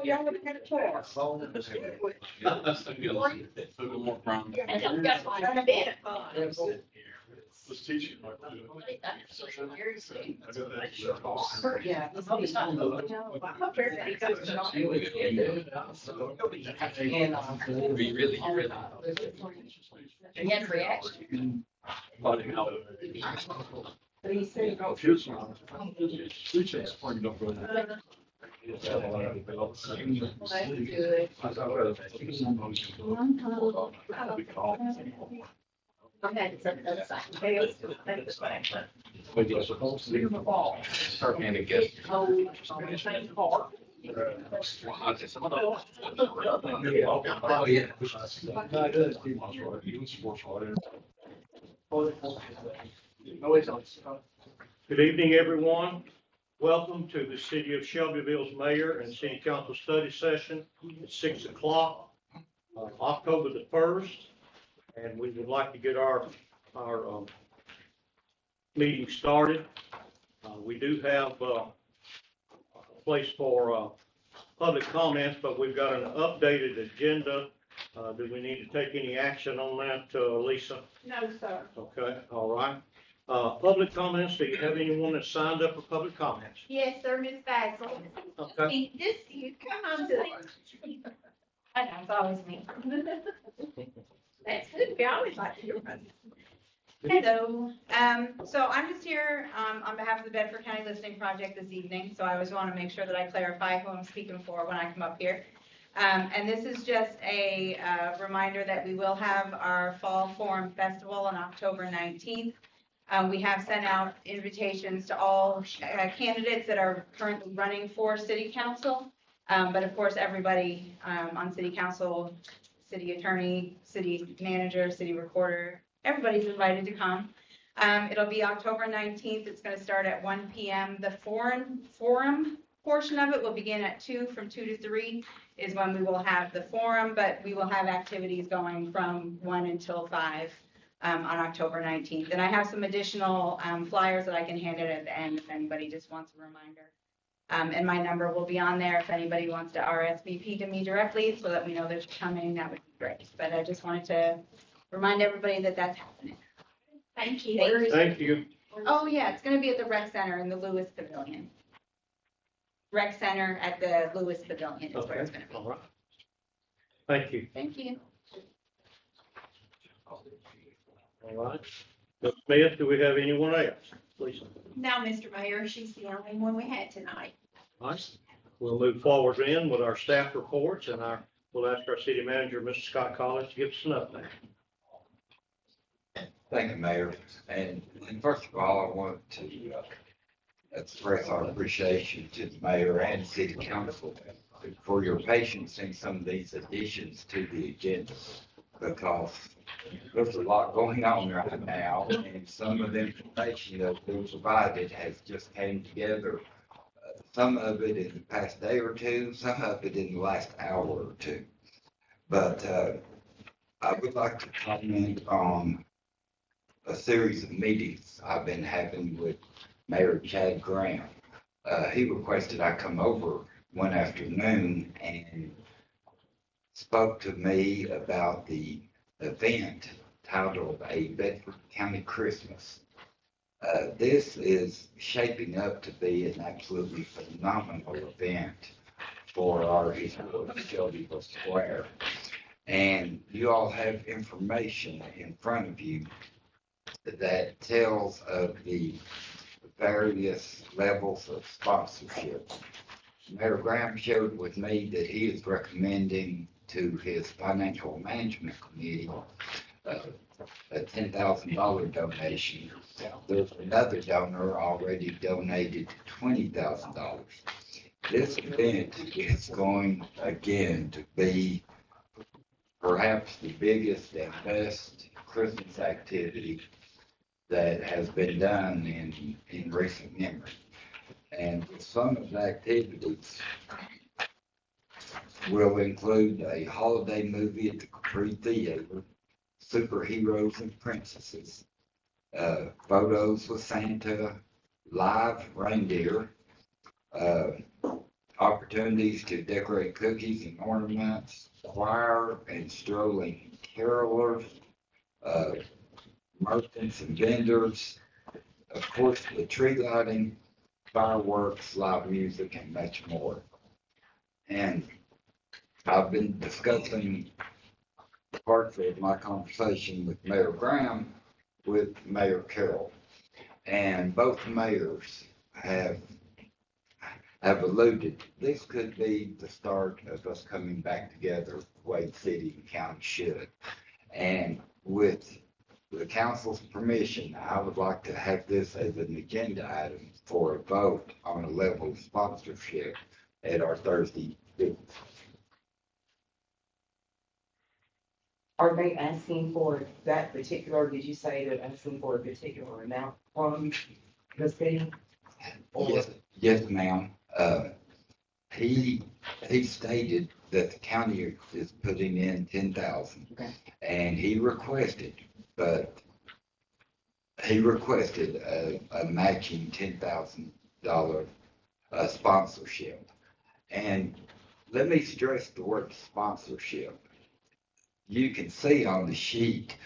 Y'all would have had a choice. And I'm just like, I'm a bit of fun. Was teaching. Yeah. And he had a reaction. But he said, okay, it's on the other side. Start handing gifts. Oh, Good evening, everyone. Welcome to the City of Shelbyville's Mayor and City Council Study Session at 6 o'clock, October the 1st. And we would like to get our meeting started. We do have a place for public comments, but we've got an updated agenda. Do we need to take any action on that, Lisa? no, sir. Okay, all right. Public comments, do you have anyone that signed up for public comments? Yes, sir, Miss Basil. Okay. This, you come on to the. I know, it's always me. That's good, we always like to hear from you. Hello, so I'm just here, on behalf of the Bedford County Listening Project this evening, so I always want to make sure that I clarify who I'm speaking for when I come up here. And this is just a, reminder that we will have our Fall Forum Festival on October 19th. We have sent out invitations to all candidates that are currently running for city council. But of course, everybody, on city council, city attorney, city manager, city recorder, everybody's invited to come. It'll be October 19th. It's going to start at 1 p.m. The forum portion of it will begin at 2, from 2 to 3 is when we will have the forum, but we will have activities going from 1 until 5 on October 19th. And I have some additional flyers that I can hand it at the end if anybody just wants a reminder. And my number will be on there if anybody wants to RSVP to me directly so that we know that you're coming. That would be great. But I just wanted to remind everybody that that's happening. Thank you. Thank you. Oh, yeah, it's going to be at the rec center in the Lewis Pavilion. Rec center at the Lewis Pavilion is where it's going to be. All right. Thank you. Thank you. All right. Ms. Smith, do we have anyone else? Lisa? No, Mr. Mayor, she's the only one we had tonight. All right. We'll move forward then with our staff reports and we'll ask our city manager, Mr. Scott Collins, to give us an update. Thank you, Mayor. And first of all, I want to express our appreciation to the mayor and city council for your patience in some of these additions to the agenda, because there's a lot going on right now, and some of the information that we provided has just came together. Some of it in the past day or two, some of it in the last hour or two. But I would like to comment on a series of meetings I've been having with Mayor Chad Graham. He requested I come over one afternoon and spoke to me about the event titled A Bedford County Christmas. This is shaping up to be an absolutely phenomenal event for our historic Shelbyville Square. And you all have information in front of you that tells of the various levels of sponsorship. Mayor Graham shared with me that he is recommending to his financial management committee a $10,000 donation. There's another donor already donated $20,000. This event is going again to be perhaps the biggest and best Christmas activity that has been done in recent memory. And some of the activities will include a holiday movie at the Capri Theater, superheroes and princesses, photos with Santa, live reindeer, uh, opportunities to decorate cookies and ornaments, choir and strolling carolers, uh, merchants and vendors, of course, the tree lighting, fireworks, live music, and much more. And I've been discussing parts of my conversation with Mayor Graham with Mayor Carroll. And both mayors have alluded, this could be the start of us coming back together the way the city and county should. And with the council's permission, I would like to have this as an agenda item for a vote on a level of sponsorship at our Thursday meeting. Are they asking for that particular, did you say they're asking for a particular amount from the city? Yes, ma'am. He stated that the county is putting in 10,000. Okay. And he requested a matching $10,000 sponsorship. And let me stress the word sponsorship. You can see on the sheet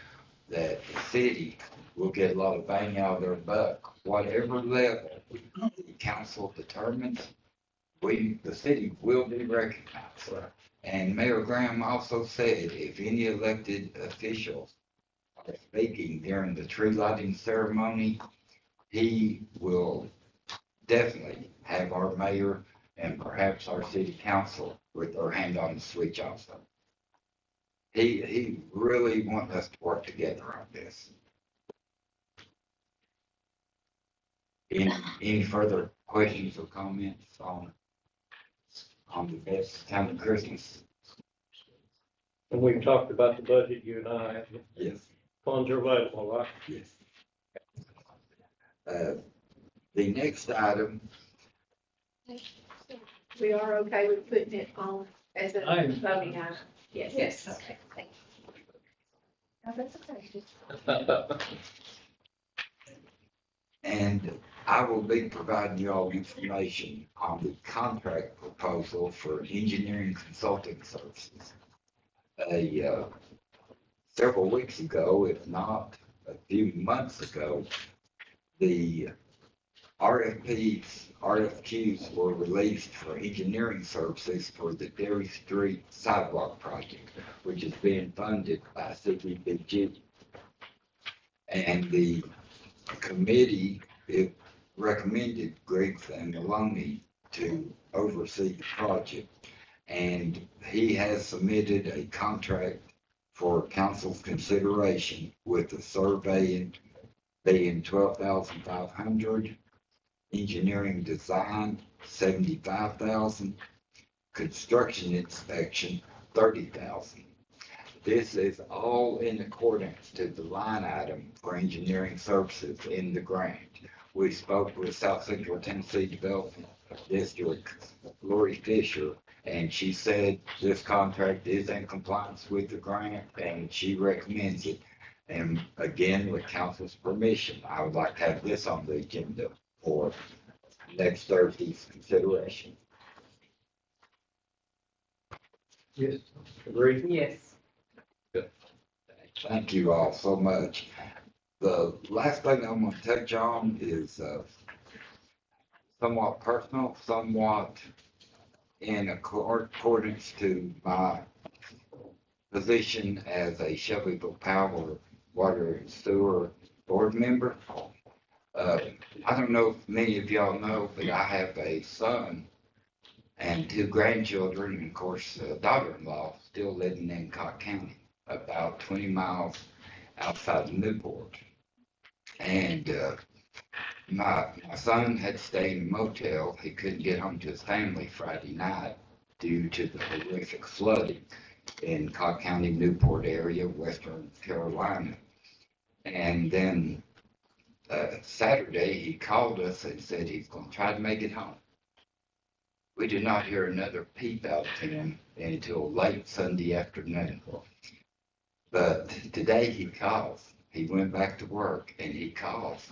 that the city will get a lot of bang out of their buck. Whatever level the council determines, the city will be recognized. And Mayor Graham also said if any elected officials are speaking during the tree lighting ceremony, he will definitely have our mayor and perhaps our city council with their hand on the switch also. He really wants us to work together on this. Any further questions or comments on the best time of Christmas? And we've talked about the budget, you and I, Yes, funds are available, right? yes. The next item, We are okay with putting it on as a voting item? Yes. Yes. Okay, thank you. No, that's okay. and I will be providing you all information on the contract proposal for engineering consulting services. Several weeks ago, if not a few months ago, the RFQs were released for engineering services for the Dairy Street Sidewalk Project, which is being funded by CDBG. And the committee recommended Greg Maloney to oversee the project. And he has submitted a contract for council's consideration with the survey being $12,500, engineering design $75,000, construction inspection $30,000. This is all in accordance to the line item for engineering services in the grant. We spoke with South Central Tennessee Development District, Lori Fisher, and she said this contract is in compliance with the grant and she recommends it. And again, with council's permission, I would like to have this on the agenda for next Thursday's consideration. Yes. Agree? Yes. Thank you all so much. The last thing I'm going to touch on is somewhat personal, somewhat in accordance to my position as a Shelbyville Power Water and Sewer Board member. I don't know if many of y'all know, but I have a son and two grandchildren, and of course, a daughter-in-law still living in Cott County, about 20 miles outside of Newport. And my son had stayed in a motel. He couldn't get home to his family Friday night due to the horrific flooding in Cott County, Newport area, Western Carolina. And then Saturday, he called us and said he's going to try to make it home. We did not hear another peep out of him until late Sunday afternoon. But today he calls. He went back to work and he calls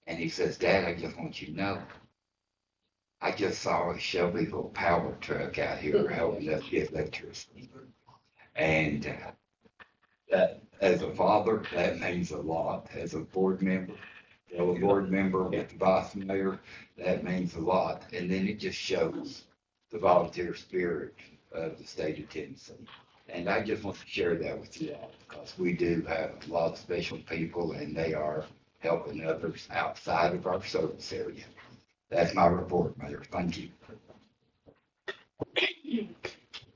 and he says, Dad, I just want you to know, I just saw a Shelbyville power truck out here helping us get electricity. And that, as a father, that means a lot. As a board member, board member with the vice mayor, that means a lot. And then it just shows the volunteer spirit of the state of Tennessee. And I just want to share that with you all because we do have a lot of special people and they are helping others outside of our service area. That's my report, Mayor. Thank you.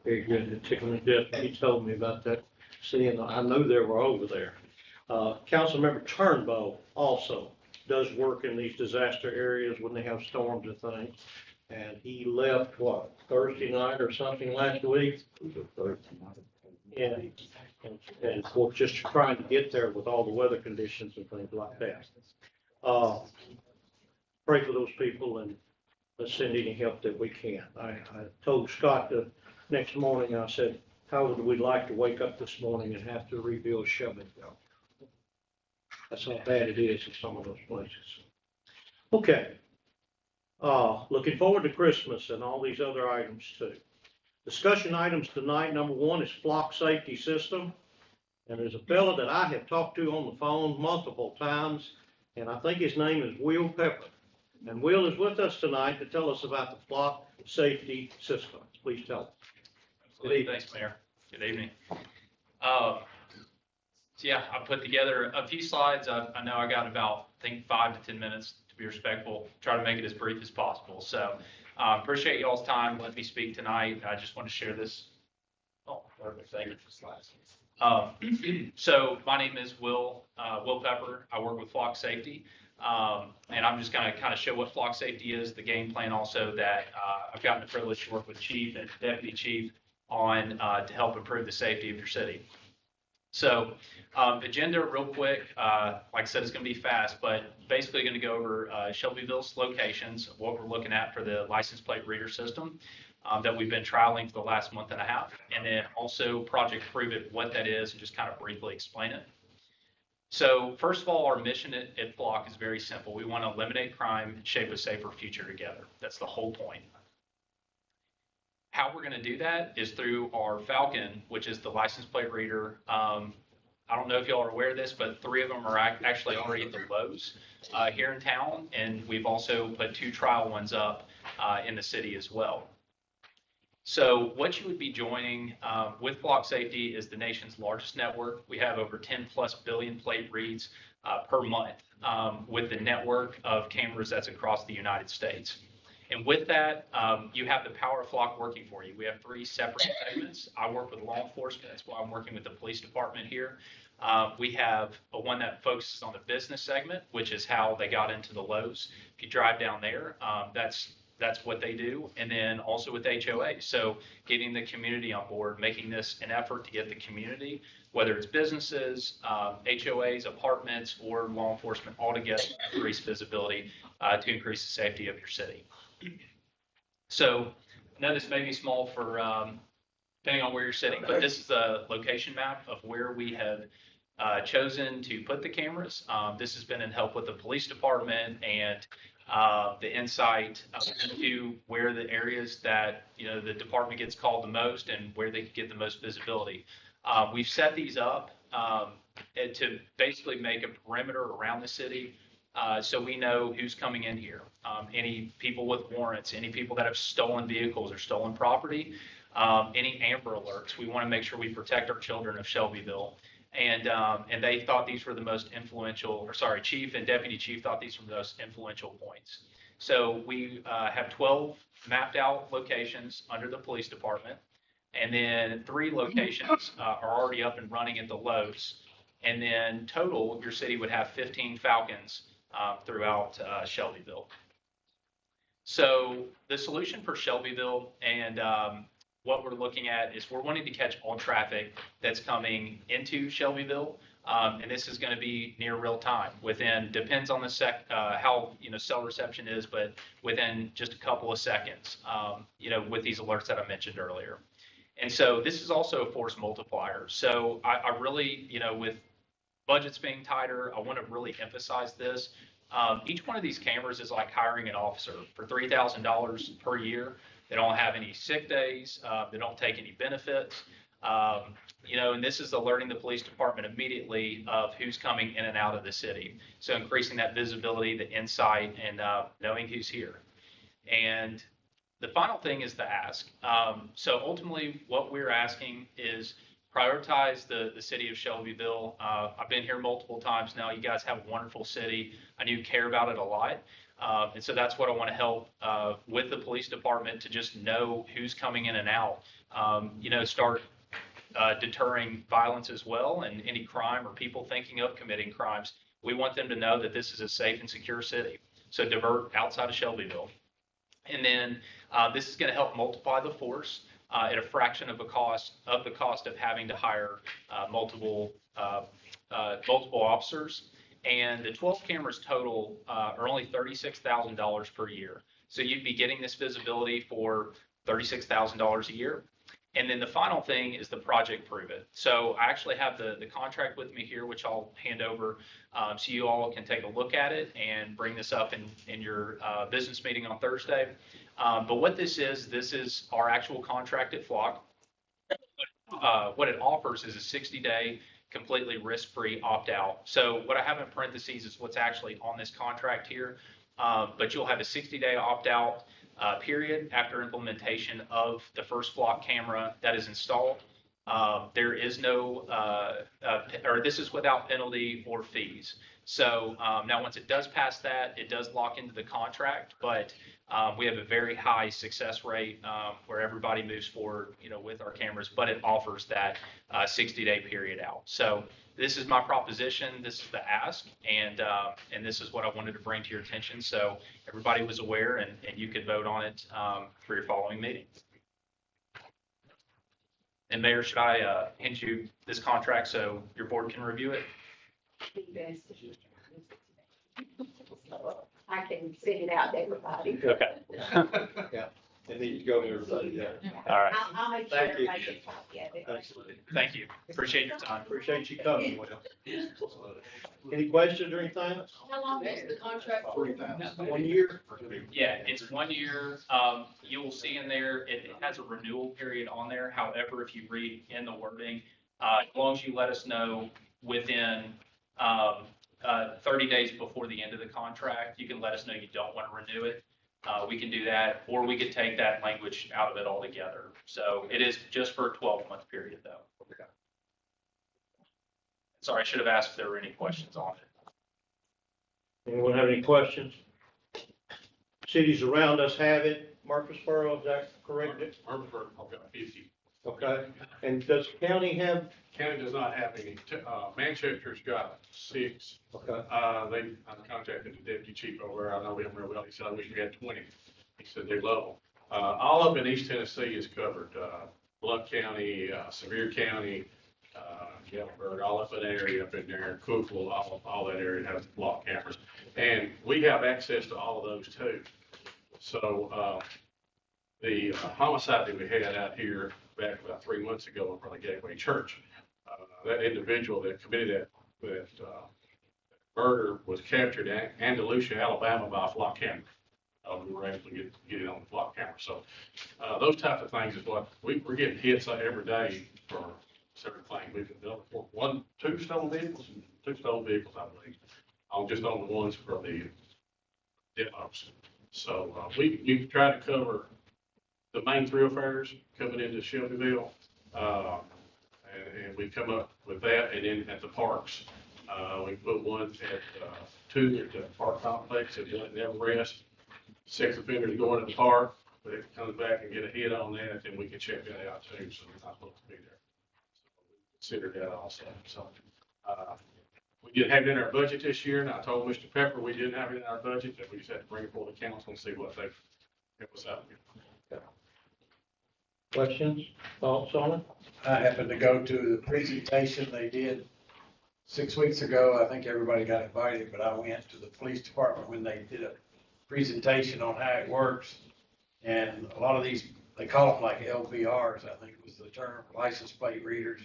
Very good. The tickling death, he told me about that. Seeing, I knew they were over there. Councilmember Turnbow also does work in these disaster areas when they have storms and things. And he left, what, Thursday night or something last week? Yeah. And of course, just trying to get there with all the weather conditions and things like that. Pray for those people and let's send any help that we can. I told Scott the next morning, I said, how would we like to wake up this morning and have to rebuild Shelbyville? That's how bad it is in some of those places. Okay. Looking forward to Christmas and all these other items too. Discussion items tonight, number one is flock safety system. And there's a fellow that I have talked to on the phone multiple times, and I think his name is Will Pepper. And Will is with us tonight to tell us about the flock safety system. Please tell us. Absolutely. Thanks, Mayor. Good evening. So yeah, I put together a few slides. I know I got about, I think, 5 to 10 minutes to be respectful, try to make it as brief as possible. So appreciate y'all's time. Let me speak tonight. I just want to share this. Oh, perfect. Thank you for slides. So my name is Will Pepper. I work with Flock Safety. And I'm just going to kind of show what flock safety is, the game plan also that I've gotten the privilege to work with Chief and Deputy Chief on to help improve the safety of your city. So agenda real quick, like I said, it's going to be fast, but basically going to go over Shelbyville's locations, what we're looking at for the license plate reader system that we've been trialing for the last month and a half, and then also Project Prove It, what that is, and just kind of briefly explain it. So first of all, our mission at Flock is very simple. We want to eliminate crime and shape a safer future together. That's the whole point. How we're going to do that is through our Falcon, which is the license plate reader. I don't know if y'all are aware of this, but 3 of them are actually already at the Lowe's here in town, and we've also put 2 trial ones up in the city as well. So what you would be joining with Flock Safety is the nation's largest network. We have over 10+ billion plate reads per month with the network of cameras that's across the United States. And with that, you have the power of Flock working for you. We have 3 separate segments. I work with law enforcement. That's why I'm working with the police department here. We have one that focuses on the business segment, which is how they got into the Lowe's. If you drive down there, that's what they do. And then also with HOA. So getting the community on board, making this an effort to get the community, whether it's businesses, HOAs, apartments, or law enforcement altogether, increase visibility to increase the safety of your city. So I know this may be small for depending on where you're sitting, but this is the location map of where we have chosen to put the cameras. This has been in help with the police department and the insight into where the areas that the department gets called the most and where they can get the most visibility. We've set these up to basically make a perimeter around the city so we know who's coming in here. Any people with warrants, any people that have stolen vehicles or stolen property, any Amber Alerts. We want to make sure we protect our children of Shelbyville. And they thought these were the most influential, Chief and Deputy Chief thought these were the most influential points. So we have 12 mapped out locations under the police department, and then 3 locations are already up and running at the Lowe's. And then total, your city would have 15 Falcons throughout Shelbyville. So the solution for Shelbyville and what we're looking at is we're wanting to catch all traffic that's coming into Shelbyville, and this is going to be near real time. Depends on the how cell reception is, but within just a couple of seconds. With these alerts that I mentioned earlier. And so this is also a force multiplier. So I really, with budgets being tighter, I want to really emphasize this. Each one of these cameras is like hiring an officer for $3,000 per year. They don't have any sick days. They don't take any benefits. And this is alerting the police department immediately of who's coming in and out of the city. So increasing that visibility, the insight, and knowing who's here. And the final thing is the ask. So ultimately, what we're asking is prioritize the city of Shelbyville. I've been here multiple times now. You guys have a wonderful city. I do care about it a lot. And so that's what I want to help with the police department to just know who's coming in and out. Start deterring violence as well and any crime or people thinking of committing crimes. We want them to know that this is a safe and secure city. So divert outside of Shelbyville. And then this is going to help multiply the force at a fraction of the cost of having to hire multiple officers. And the 12 cameras total are only $36,000 per year. So you'd be getting this visibility for $36,000 a year. And then the final thing is the Project Prove It. So I actually have the contract with me here, which I'll hand over so you all can take a look at it and bring this up in your business meeting on Thursday. But what this is our actual contract at Flock. What it offers is a 60-day completely risk-free opt-out. So what I have in parentheses is what's actually on this contract here. But you'll have a 60-day opt-out period after implementation of the first Flock camera that is installed. There is no, or this is without penalty or fees. So now once it does pass that, it does lock into the contract, but we have a very high success rate where everybody moves forward, with our cameras, but it offers that 60-day period out. So this is my proposition. This is the ask, and this is what I wanted to bring to your attention. So everybody was aware, and you could vote on it for your following meeting. And Mayor, should I hand you this contract so your board can review it? I can send it out to everybody. Okay. Yeah. And then you go to everybody, yeah. All right. I'll make sure Thank you. everybody gets a copy of it. Absolutely. Thank you. Appreciate your time. Appreciate you coming, Will. Any questions or anything? How long is the contract? 1 year? Yeah, it's 1 year. You will see in there, it has a renewal period on there. However, if you read in the wording, as long as you let us know within 30 days before the end of the contract, you can let us know you don't want to renew it. We can do that, or we could take that language out of it altogether. So it is just for a 12-month period, though. Okay. Sorry, I should have asked if there were any questions on it. Anyone have any questions? Cities around us have it. Murfreesboro, is that correct? Murfreesboro, I've got 50. Okay. And does county have? County does not have any. Manchester's got 6. Okay. I contacted the deputy chief over there. I know him real well. He said, I wish we had 20. He said they love them. All up in East Tennessee is covered. Blunt County, Sevier County, Gatlinburg, all up in that area up in there, Cookville, all that area has block cameras. And we have access to all of those too. So the homicide that we had out here back about 3 months ago in front of Gateway Church, that individual that committed that murder was captured in Andalusia, Alabama by a flock camera. We were able to get it on the flock camera. So those types of things is what we're getting hits every day for certain things. We've done 2 stolen vehicles, I believe, just on the ones for the demos. So we try to cover the main thoroughfares coming into Shelbyville, and we come up with that. And then at the parks, we put one at 2 at the park complex at Everest. Sex offenders going to the park, but if it comes back and get a hit on that, then we can check that out too. So it's not supposed to be there. So we consider that also. So we didn't have it in our budget this year, and I told Mr. Pepper we didn't have it in our budget, that we just had to bring it before the council and see what they help us out with. Questions, thoughts on it? I happened to go to the presentation they did 6 weeks ago. I think everybody got invited, but I went to the police department when they did a presentation on how it works. And a lot of these they call them like LPRs, I think was the term, license plate readers.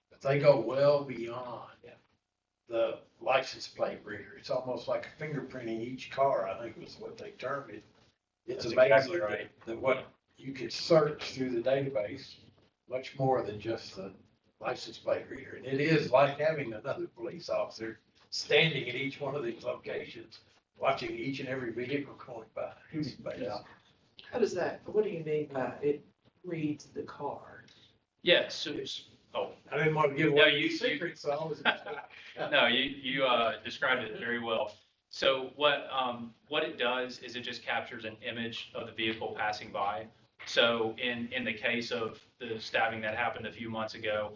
But they go well beyond the license plate reader. It's almost like fingerprinting each car, I think was what they termed it. It's That's amazing exactly right. that what you could search through the database, much more than just the license plate reader. And it is like having another police officer standing at each one of these locations, watching each and every vehicle going by. Yeah. How does that, what do you mean by it reads the car? Yeah, so, oh, I didn't want to give No, away you- any secrets, so I was. no, you described it very well. So what it does is it just captures an image of the vehicle passing by. So in the case of the stabbing that happened a few months ago,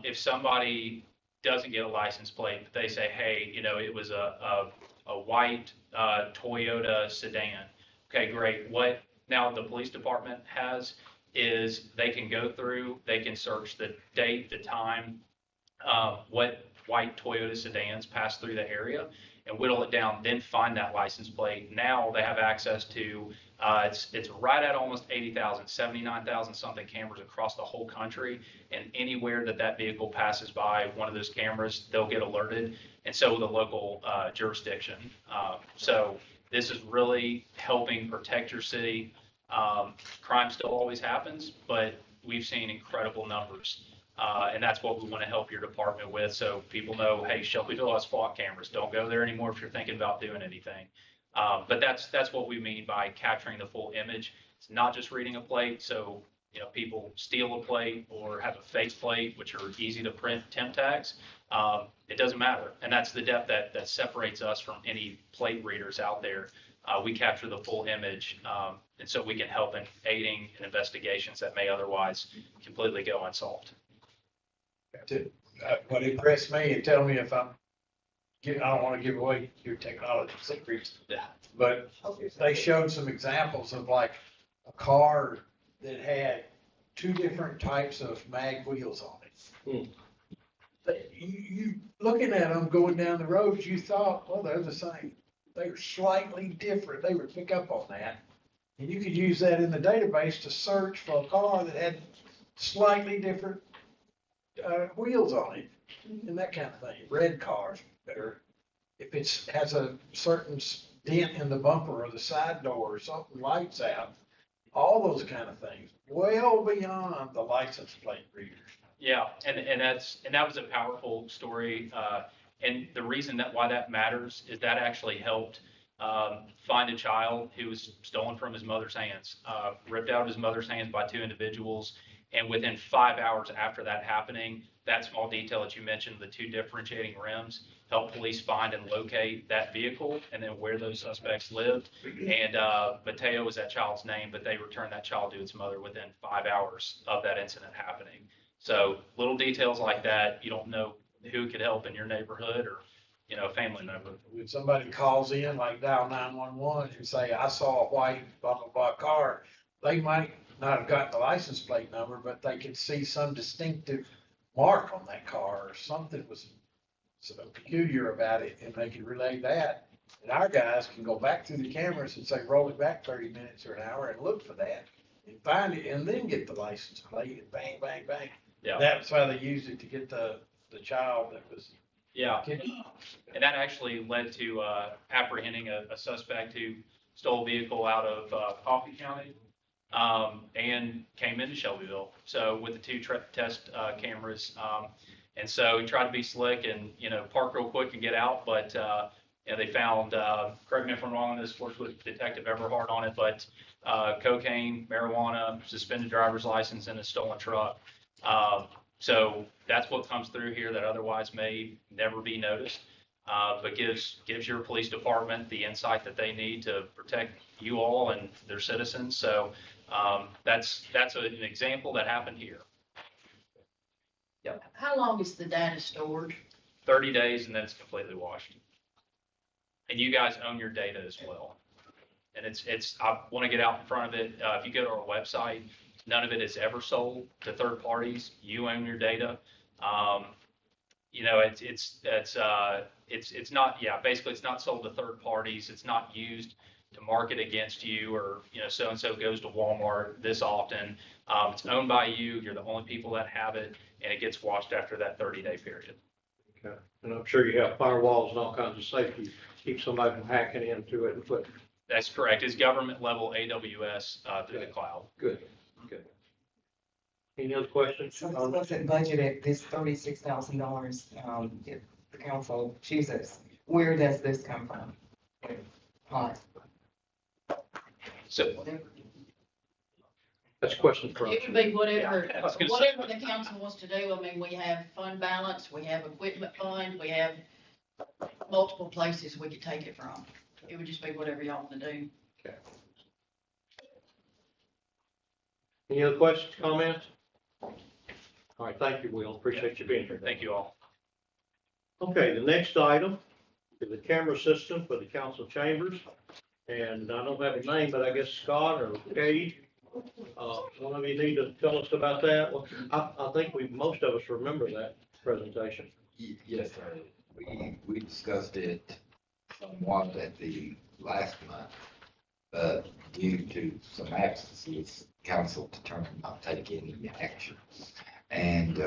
if somebody doesn't get a license plate, but they say, hey, it was a white Toyota sedan. Okay, great. What now the police department has is they can go through, they can search the date, the time, what white Toyota sedans pass through the area and whittle it down, then find that license plate. Now they have access to, it's right at almost 80,000, 79,000 something cameras across the whole country. And anywhere that vehicle passes by one of those cameras, they'll get alerted. And so will the local jurisdiction. So this is really helping protect your city. Crime still always happens, but we've seen incredible numbers. And that's what we want to help your department with. So people know, hey, Shelbyville has SWAT cameras. Don't go there anymore if you're thinking about doing anything. But that's what we mean by capturing the full image. It's not just reading a plate. So, people steal a plate or have a fake plate, which are easy to print temp tags. It doesn't matter. And that's the depth that separates us from any plate readers out there. We capture the full image. And so we can help in aiding in investigations that may otherwise completely go unsolved. What impressed me, and tell me if I don't want to give away your technology secrets, Yeah. but they showed some examples of like a car that had two different types of mag wheels on it. But you looking at them going down the road, you thought, well, they're the same. They were slightly different. They would pick up on that. And you could use that in the database to search for a car that had slightly different wheels on it and that kind of thing. Red cars, or if it has a certain dent in the bumper or the side door or something, lights out, all those kind of things, well beyond the license plate readers. Yeah, and that was a powerful story. And the reason why that matters is that actually helped find a child who was stolen from his mother's hands, ripped out of his mother's hands by two individuals. And within 5 hours after that happening, that small detail that you mentioned, the two differentiating rims, helped police find and locate that vehicle and then where those suspects lived. And Mateo was that child's name, but they returned that child to its mother within 5 hours of that incident happening. So little details like that, you don't know who could help in your neighborhood or, a family member. When somebody calls in, like dial 911 and say, I saw a white blah, blah, blah car, they might not have gotten the license plate number, but they could see some distinctive mark on that car or something was so peculiar about it, and they can relay that. And our guys can go back through the cameras and say, roll it back 30 minutes or an hour and look for that and find it and then get the license plate and bang, bang, bang. Yeah. That's why they used it to get the child that was Yeah. kidnapped. And that actually led to apprehending a suspect who stole a vehicle out of Coffee County and came into Shelbyville. So with the two test cameras. And so he tried to be slick and, park real quick and get out. But they found, correct me if I'm wrong on this, worked with Detective Everhart on it, but cocaine, marijuana, suspended driver's license, and a stolen truck. So that's what comes through here that otherwise may never be noticed, but gives your police department the insight that they need to protect you all and their citizens. So that's an example that happened here. Yep. How long is the data stored? 30 days and then it's completely washed. And you guys own your data as well. And I want to get out in front of it. If you go to our website, none of it is ever sold to third parties. You own your data. It's not, basically it's not sold to third parties. It's not used to market against you, or, so-and-so goes to Walmart this often. It's owned by you, you're the only people that have it, and it gets watched after that 30-day period. Okay. And I'm sure you have firewalls and all kinds of safety, keep somebody from hacking into it and put, That's correct. It's government level AWS through the cloud. good. Any other questions? So this wasn't budgeted, this $36,000, if the council chooses, where does this come from? Pot. So That's a question for us. It would be whatever, I was gonna say- whatever the council wants to do. I mean, we have fund balance, we have equipment fund, we have multiple places we could take it from. It would just be whatever y'all want to do. Any other questions, comments? All right, thank you, Will. Appreciate you being here. thank you all. Okay, the next item is the camera system for the council chambers. And I don't have a name, but I guess Scott or Cade, one of you need to tell us about that. Well, I think most of us remember that presentation. Yes, sir. We discussed it somewhat at the last month, but due to some absences, council determined not to take any action. And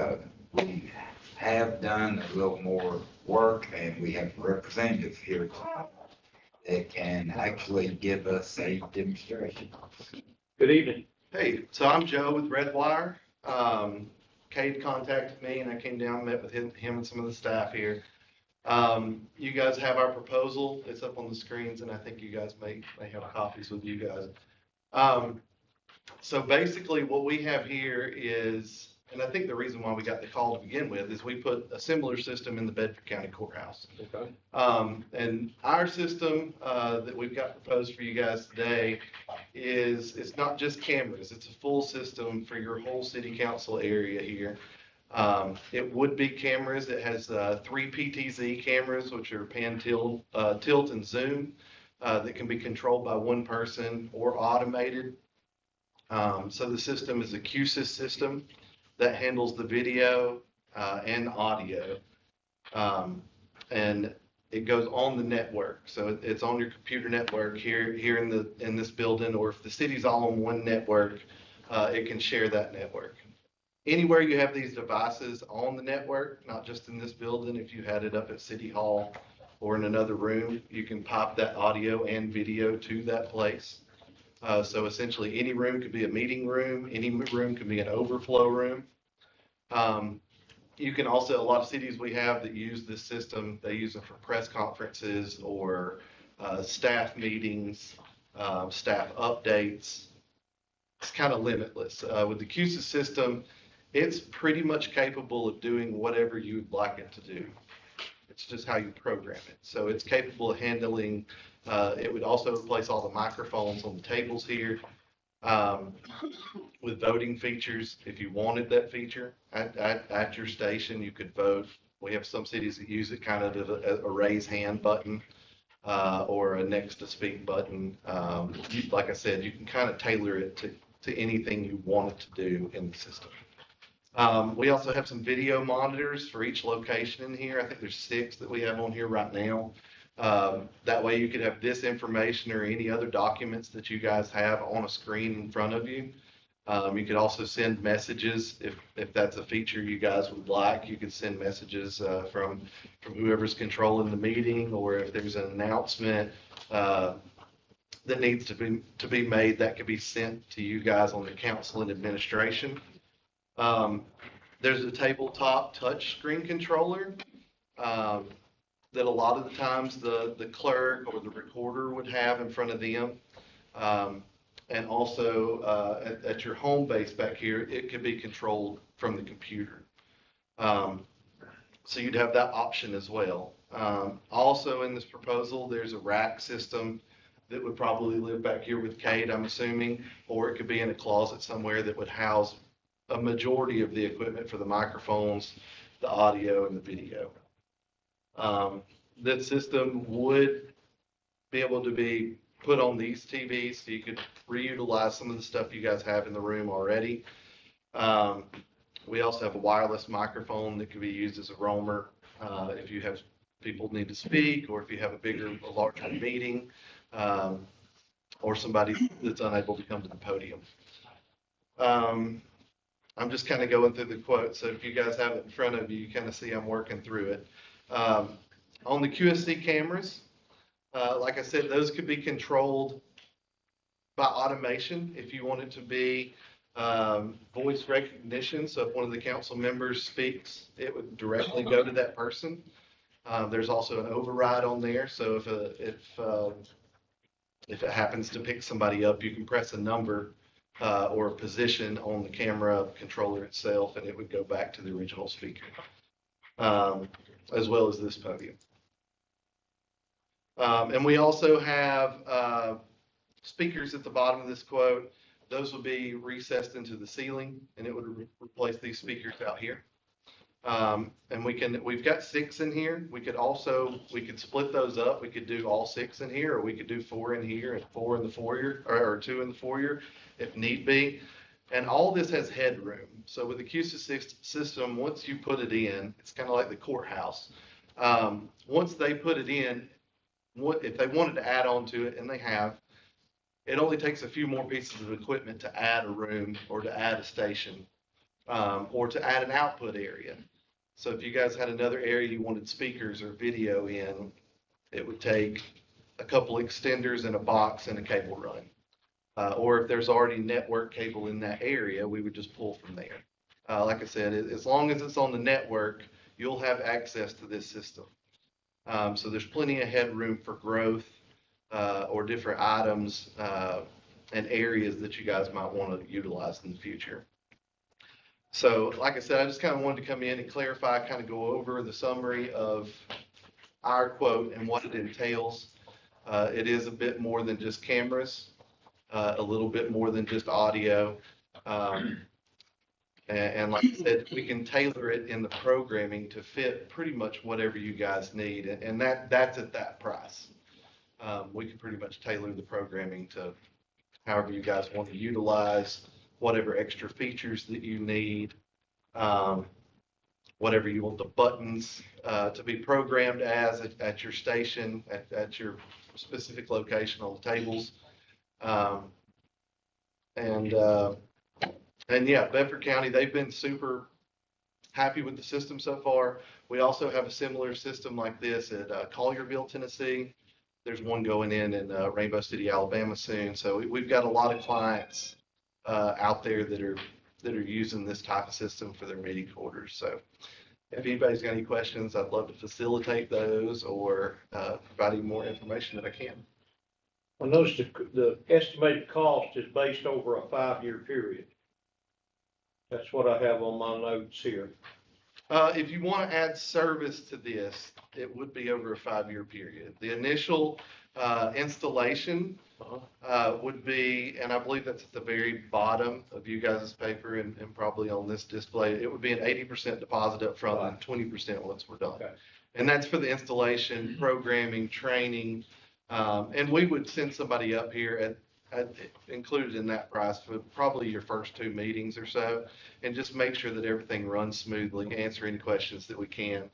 we have done a little more work, and we have a representative here that can actually give us a demonstration. Good evening. Hey, so I'm Joe with Redwire. Cade contacted me and I came down, met with him and some of the staff here. You guys have our proposal. It's up on the screens and I think you guys may have copies with you guys. So basically what we have here is, and I think the reason why we got the call to begin with is we put a similar system in the Bedford County Courthouse. Okay. And our system that we've got proposed for you guys today is, it's not just cameras, it's a full system for your whole city council area here. It would be cameras. It has 3 PTZ cameras, which are pan, tilt, and zoom, that can be controlled by one person or automated. So the system is a QSYS system that handles the video and audio. And it goes on the network. So it's on your computer network here in this building, or if the city's all on one network, it can share that network. Anywhere you have these devices on the network, not just in this building, if you had it up at City Hall or in another room, you can pop that audio and video to that place. So essentially any room could be a meeting room, any room could be an overflow room. You can also, a lot of cities we have that use this system, they use it for press conferences or staff meetings, staff updates. It's kind of limitless. With the QSYS system, it's pretty much capable of doing whatever you'd like it to do. It's just how you program it. So it's capable of handling, it would also replace all the microphones on the tables here. With voting features, if you wanted that feature at your station, you could vote. We have some cities that use it kind of as a raise hand button or a next to speak button. Like I said, you can kind of tailor it to anything you want it to do in the system. We also have some video monitors for each location in here. I think there's 6 that we have on here right now. That way you could have this information or any other documents that you guys have on a screen in front of you. You could also send messages if that's a feature you guys would like. You could send messages from whoever's controlling the meeting, or if there's an announcement that needs to be made, that could be sent to you guys on the council and administration. There's a tabletop touch screen controller that a lot of the times the clerk or the recorder would have in front of them. And also at your home base back here, it could be controlled from the computer. So you'd have that option as well. Also in this proposal, there's a rack system that would probably live back here with Cade, I'm assuming, or it could be in a closet somewhere that would house a majority of the equipment for the microphones, the audio, and the video. That system would be able to be put on these TVs, so you could reutilize some of the stuff you guys have in the room already. We also have a wireless microphone that could be used as a roamer if you have people need to speak, or if you have a larger meeting. or somebody that's unable to come to the podium. I'm just kind of going through the quote, so if you guys have it in front of you, you kind of see I'm working through it. On the QSC cameras, like I said, those could be controlled by automation if you want it to be voice recognition. So if one of the council members speaks, it would directly go to that person. There's also an override on there. So if it happens to pick somebody up, you can press a number or a position on the camera controller itself, and it would go back to the original speaker, as well as this podium. And we also have speakers at the bottom of this quote. Those would be recessed into the ceiling, and it would replace these speakers out here. And we've got 6 in here. We could split those up. We could do all 6 in here, or we could do 4 in here and 4 in the foyer, or 2 in the foyer if need be. And all this has headroom. So with the QSC system, once you put it in, it's kind of like the courthouse. Once they put it in, if they wanted to add on to it, and they have, it only takes a few more pieces of equipment to add a room or to add a station, or to add an output area. So if you guys had another area you wanted speakers or video in, it would take a couple extenders and a box and a cable run. Or if there's already network cable in that area, we would just pull from there. Like I said, as long as it's on the network, you'll have access to this system. So there's plenty of headroom for growth, or different items and areas that you guys might want to utilize in the future. So like I said, I just kind of wanted to come in and clarify, kind of go over the summary of our quote and what it entails. It is a bit more than just cameras, a little bit more than just audio. And like I said, we can tailor it in the programming to fit pretty much whatever you guys need. And that's at that price. We can pretty much tailor the programming to however you guys want to utilize whatever extra features that you need, whatever you want the buttons to be programmed as at your station, at your specific location on the tables. And yeah, Bedford County, they've been super happy with the system so far. We also have a similar system like this at Collierville, Tennessee. There's one going in Rainbow City, Alabama soon. So we've got a lot of clients out there that are using this type of system for their meeting quarters. So if anybody's got any questions, I'd love to facilitate those or provide you more information that I can. I noticed the estimated cost is based over a 5-year period. That's what I have on my notes here. If you want to add service to this, it would be over a 5-year period. The initial installation would be, and I believe that's at the very bottom of you guys' paper and probably on this display, it would be an 80% deposit up front and 20% once we're done. Okay. And that's for the installation, programming, training, and we would send somebody up here included in that price for probably your first 2 meetings or so, and just make sure that everything runs smoothly, answer any questions that we can.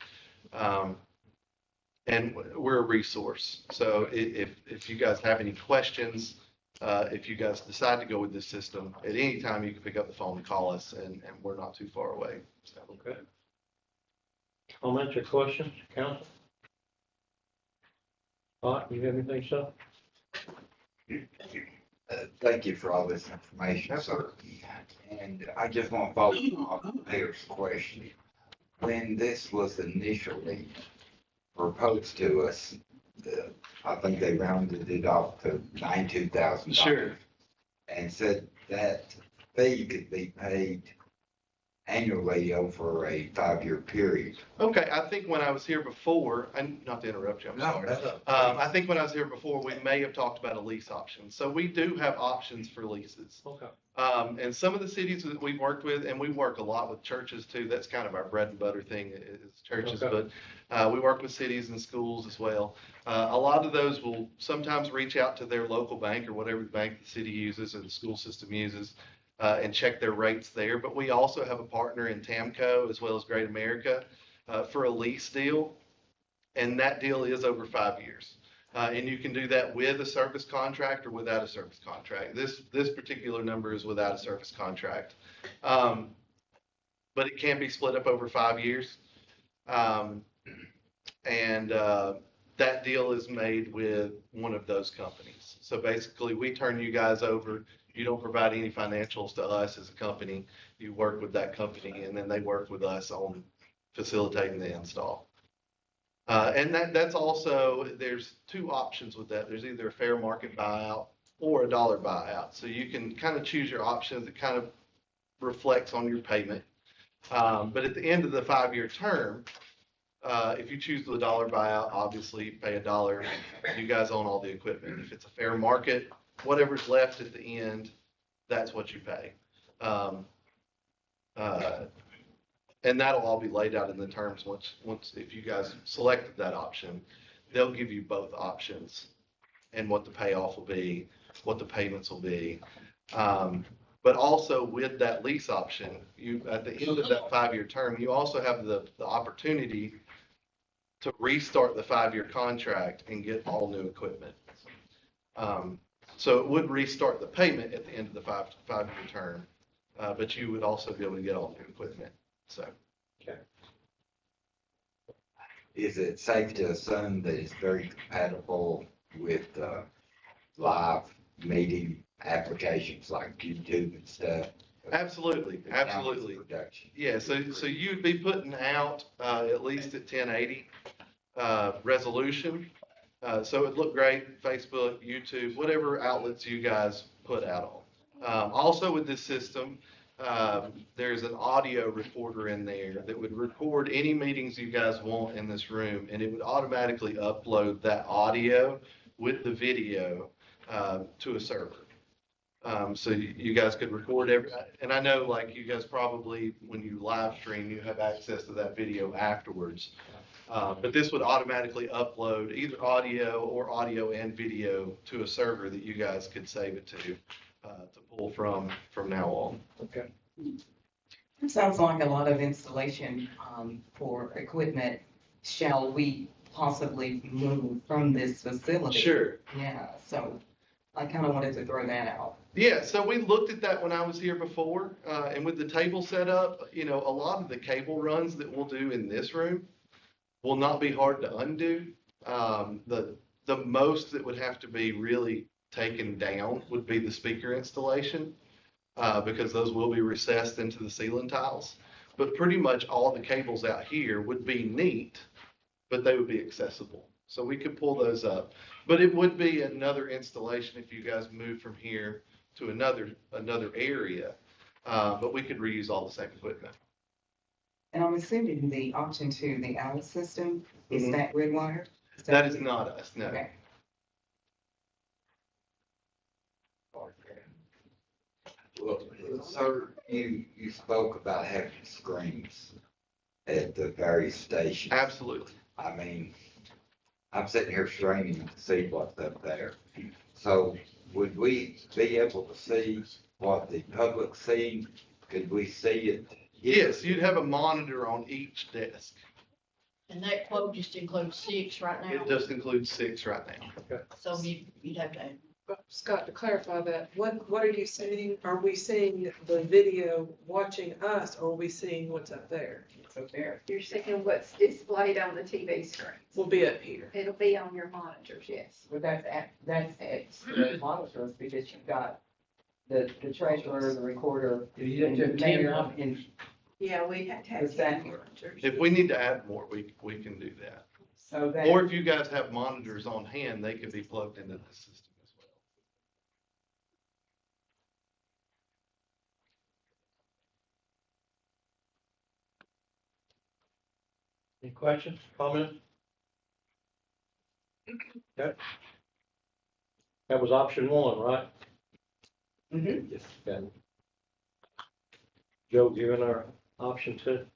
And we're a resource. So if you guys have any questions, if you guys decide to go with this system, at any time you can pick up the phone and call us, and we're not too far away. So. Okay. Comments or questions, council? All right, you have anything, sir? Thank you for all this information, sir. And I just want to follow up on the mayor's question. When this was initially proposed to us, I think they rounded it off to $92,000. Sure. And said that fee could be paid annually over a 5-year period. Okay, I think when I was here before, and not to interrupt you, I'm sorry. I think when I was here before, we may have talked about a lease option. So we do have options for leases. Okay. And some of the cities that we've worked with, and we work a lot with churches too, that's kind of our bread and butter thing is churches, Okay. but we work with cities and schools as well. A lot of those will sometimes reach out to their local bank or whatever the bank the city uses or the school system uses, and check their rates there. But we also have a partner in TAMCO as well as Great America for a lease deal. And that deal is over 5 years. And you can do that with a service contract or without a service contract. This particular number is without a service contract. But it can be split up over 5 years. That deal is made with one of those companies. So basically, we turn you guys over. You don't provide any financials to us as a company. You work with that company, and then they work with us on facilitating the install. And that's also, there's 2 options with that. There's either a fair market buyout or a dollar buyout. So you can kind of choose your options. It kind of reflects on your payment. But at the end of the 5-year term, if you choose the dollar buyout, obviously you pay $1. You guys own all the equipment. If it's a fair market, whatever's left at the end, that's what you pay. And that'll all be laid out in the terms once if you guys selected that option, they'll give you both options and what the payoff will be, what the payments will be. But also with that lease option, you at the end of that 5-year term, you also have the opportunity to restart the 5-year contract and get all new equipment. So it would restart the payment at the end of the 5-year term, but you would also be able to get all new equipment. So. Okay. Is it safe to assume that it's very compatible with live meeting applications like YouTube and stuff? Absolutely, absolutely. Production. Yeah, so you'd be putting out at least at 1080 resolution. So it'd look great, Facebook, YouTube, whatever outlets you guys put out on. Also with this system, there's an audio recorder in there that would record any meetings you guys want in this room, and it would automatically upload that audio with the video to a server. So you guys could record and I know like you guys probably, when you live stream, you have access to that video afterwards. But this would automatically upload either audio or audio and video to a server that you guys could save it to pull from now on. Okay. It sounds like a lot of installation, for equipment. Shall we possibly move from this facility? Sure. Yeah, so I kind of wanted to throw that out. Yeah, so we looked at that when I was here before, and with the table set up, a lot of the cable runs that we'll do in this room will not be hard to undo. The most that would have to be really taken down would be the speaker installation, because those will be recessed into the ceiling tiles. But pretty much all the cables out here would be neat, but they would be accessible. So we could pull those up. But it would be another installation if you guys move from here to another area. But we could reuse all the same equipment. And I'm assuming the option 2, the Alice system, is Mhm. that grid wire? That is not us, no. Okay. Well, sir, you spoke about having screens at the various stations. Absolutely. I mean, I'm sitting here straining to see what's up there. So would we be able to see what the public sees? Could we see it? Yes, you'd have a monitor on each desk. And that quote just includes 6 right now, It just includes 6 right now. so you'd have to add. But Scott, to clarify that, what are you seeing? Are we seeing the video watching us, or are we seeing what's up there? It's up there. You're seeing what's displayed on the TV screen. We'll be up here. It'll be on your monitors, yes. But that's the monitors, because you've got the treasurer, the recorder, and the mayor, and Yeah, we had to The have staff. monitors. If we need to add more, we can do that. so that. Or if you guys have monitors on hand, they could be plugged into the system as well. Any questions, comments? Okay. That was option 1, right? Mhm. Yes. Okay. Joe, given our option 2?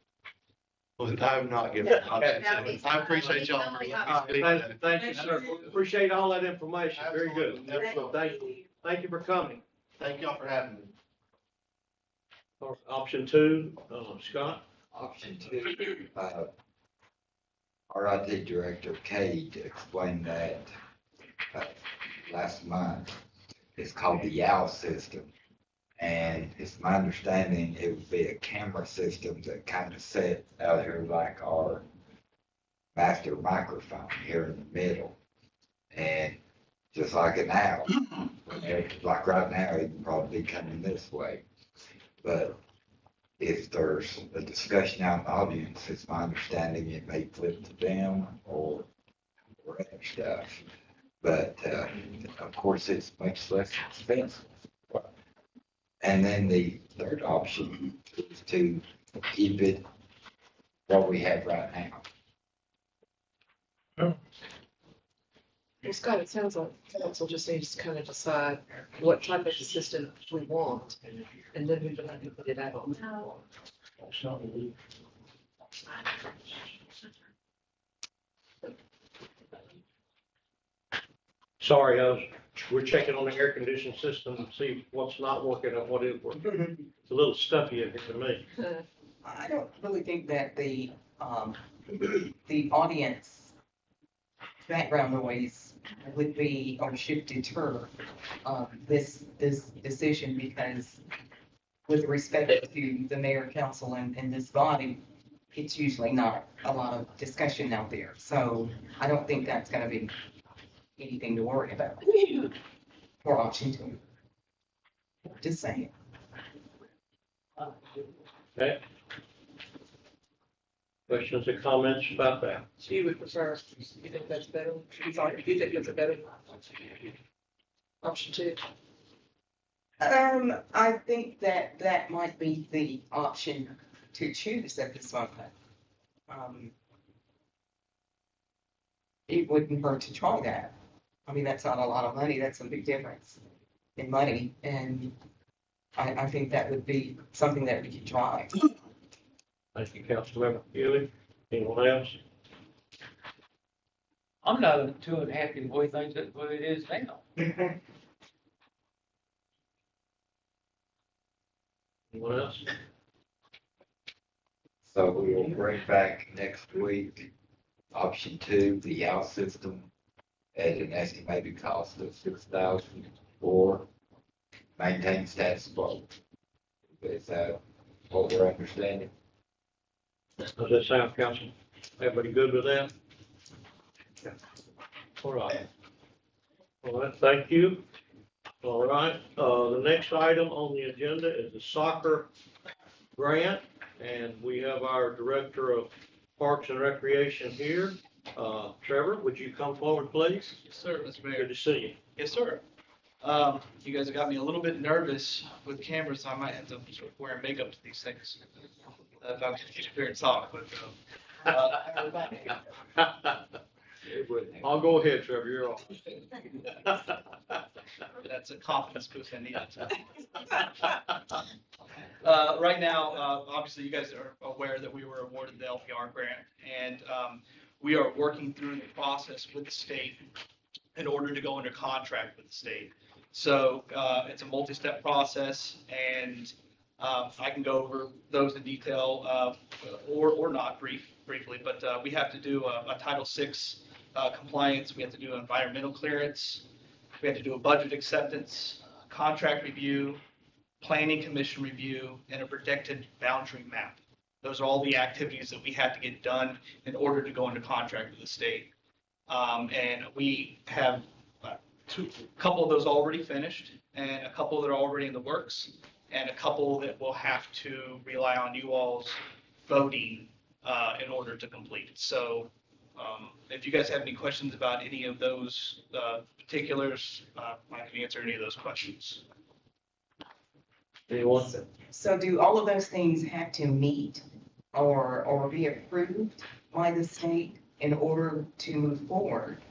Well, I'm not giving option No, 2. he's I not. appreciate y'all for He's letting only me speak. Thank you, sir. Appreciate all that information. Very good. Absolutely. Thank you for coming. Thank y'all for having me. Option 2, Scott? Option 2, our IT director, Cade, explained that uh, last month. It's called the YOW system. And it's my understanding it would be a camera system that kind of sits out here like our master microphone here in the middle. And just like an owl, like right now, it would probably be coming this way. But if there's a discussion out in the audience, it's my understanding it may flip to them or other stuff. But, of course, it's much less expensive. And then the third option is to keep it what we have right now. Well, Scott, it sounds like council just needs to kind of decide what type of system we want, and then we can put it out. Sorry, we're checking on the air conditioning system to see what's not working and what is working. It's a little stuffy in here to me. I don't really think that the audience background noise would be or should deter this decision, because with respect to the mayor, council, and this body, it's usually not a lot of discussion out there. So I don't think that's gonna be anything to worry about for option 2. Just saying. Okay. Questions or comments about that? So you would prefer, you think that's better? Sorry, you think that's a better option 2? I think that that might be the option to choose at this moment. It wouldn't hurt to try that. I mean, that's not a lot of money. That's a big difference in money. And I think that would be something that we could try. Thank you, Councilmember Healy. Anyone else? I'm not too unhappy the way things, the way it is now. Anyone else? So we will bring back next week, option 2, the YOW system, at an estimated cost of $6,000 for maintain status quo. Is that what we're understanding? Does that sound, Council? Everybody good with that? Yeah. All right. All right, thank you. All right, the next item on the agenda is the soccer grant, and we have our Director of Parks and Recreation here. Trevor, would you come forward, please? Yes, sir, Mr. Mayor. Good to see you. Yes, sir. You guys have got me a little bit nervous with cameras, so I might end up sort of wearing makeup to these things. If I'm just here and talk, but, I'll go ahead, Trevor, you're off. that's a confidence boost I needed. Right now, obviously, you guys are aware that we were awarded the LPR grant, and we are working through the process with the state in order to go under contract with the state. So it's a multi-step process, and I can go over those in detail or not briefly, but we have to do a Title VI compliance. We have to do environmental clearance. We have to do a budget acceptance, contract review, planning commission review, and a protected boundary map. Those are all the activities that we have to get done in order to go into contract with the state. And we have a couple of those already finished, and a couple that are already in the works, and a couple that will have to rely on you all's voting in order to complete. So if you guys have any questions about any of those particulars, I can answer any of those questions. Anyone? So do all of those things have to meet or be approved by the state in order to move forward?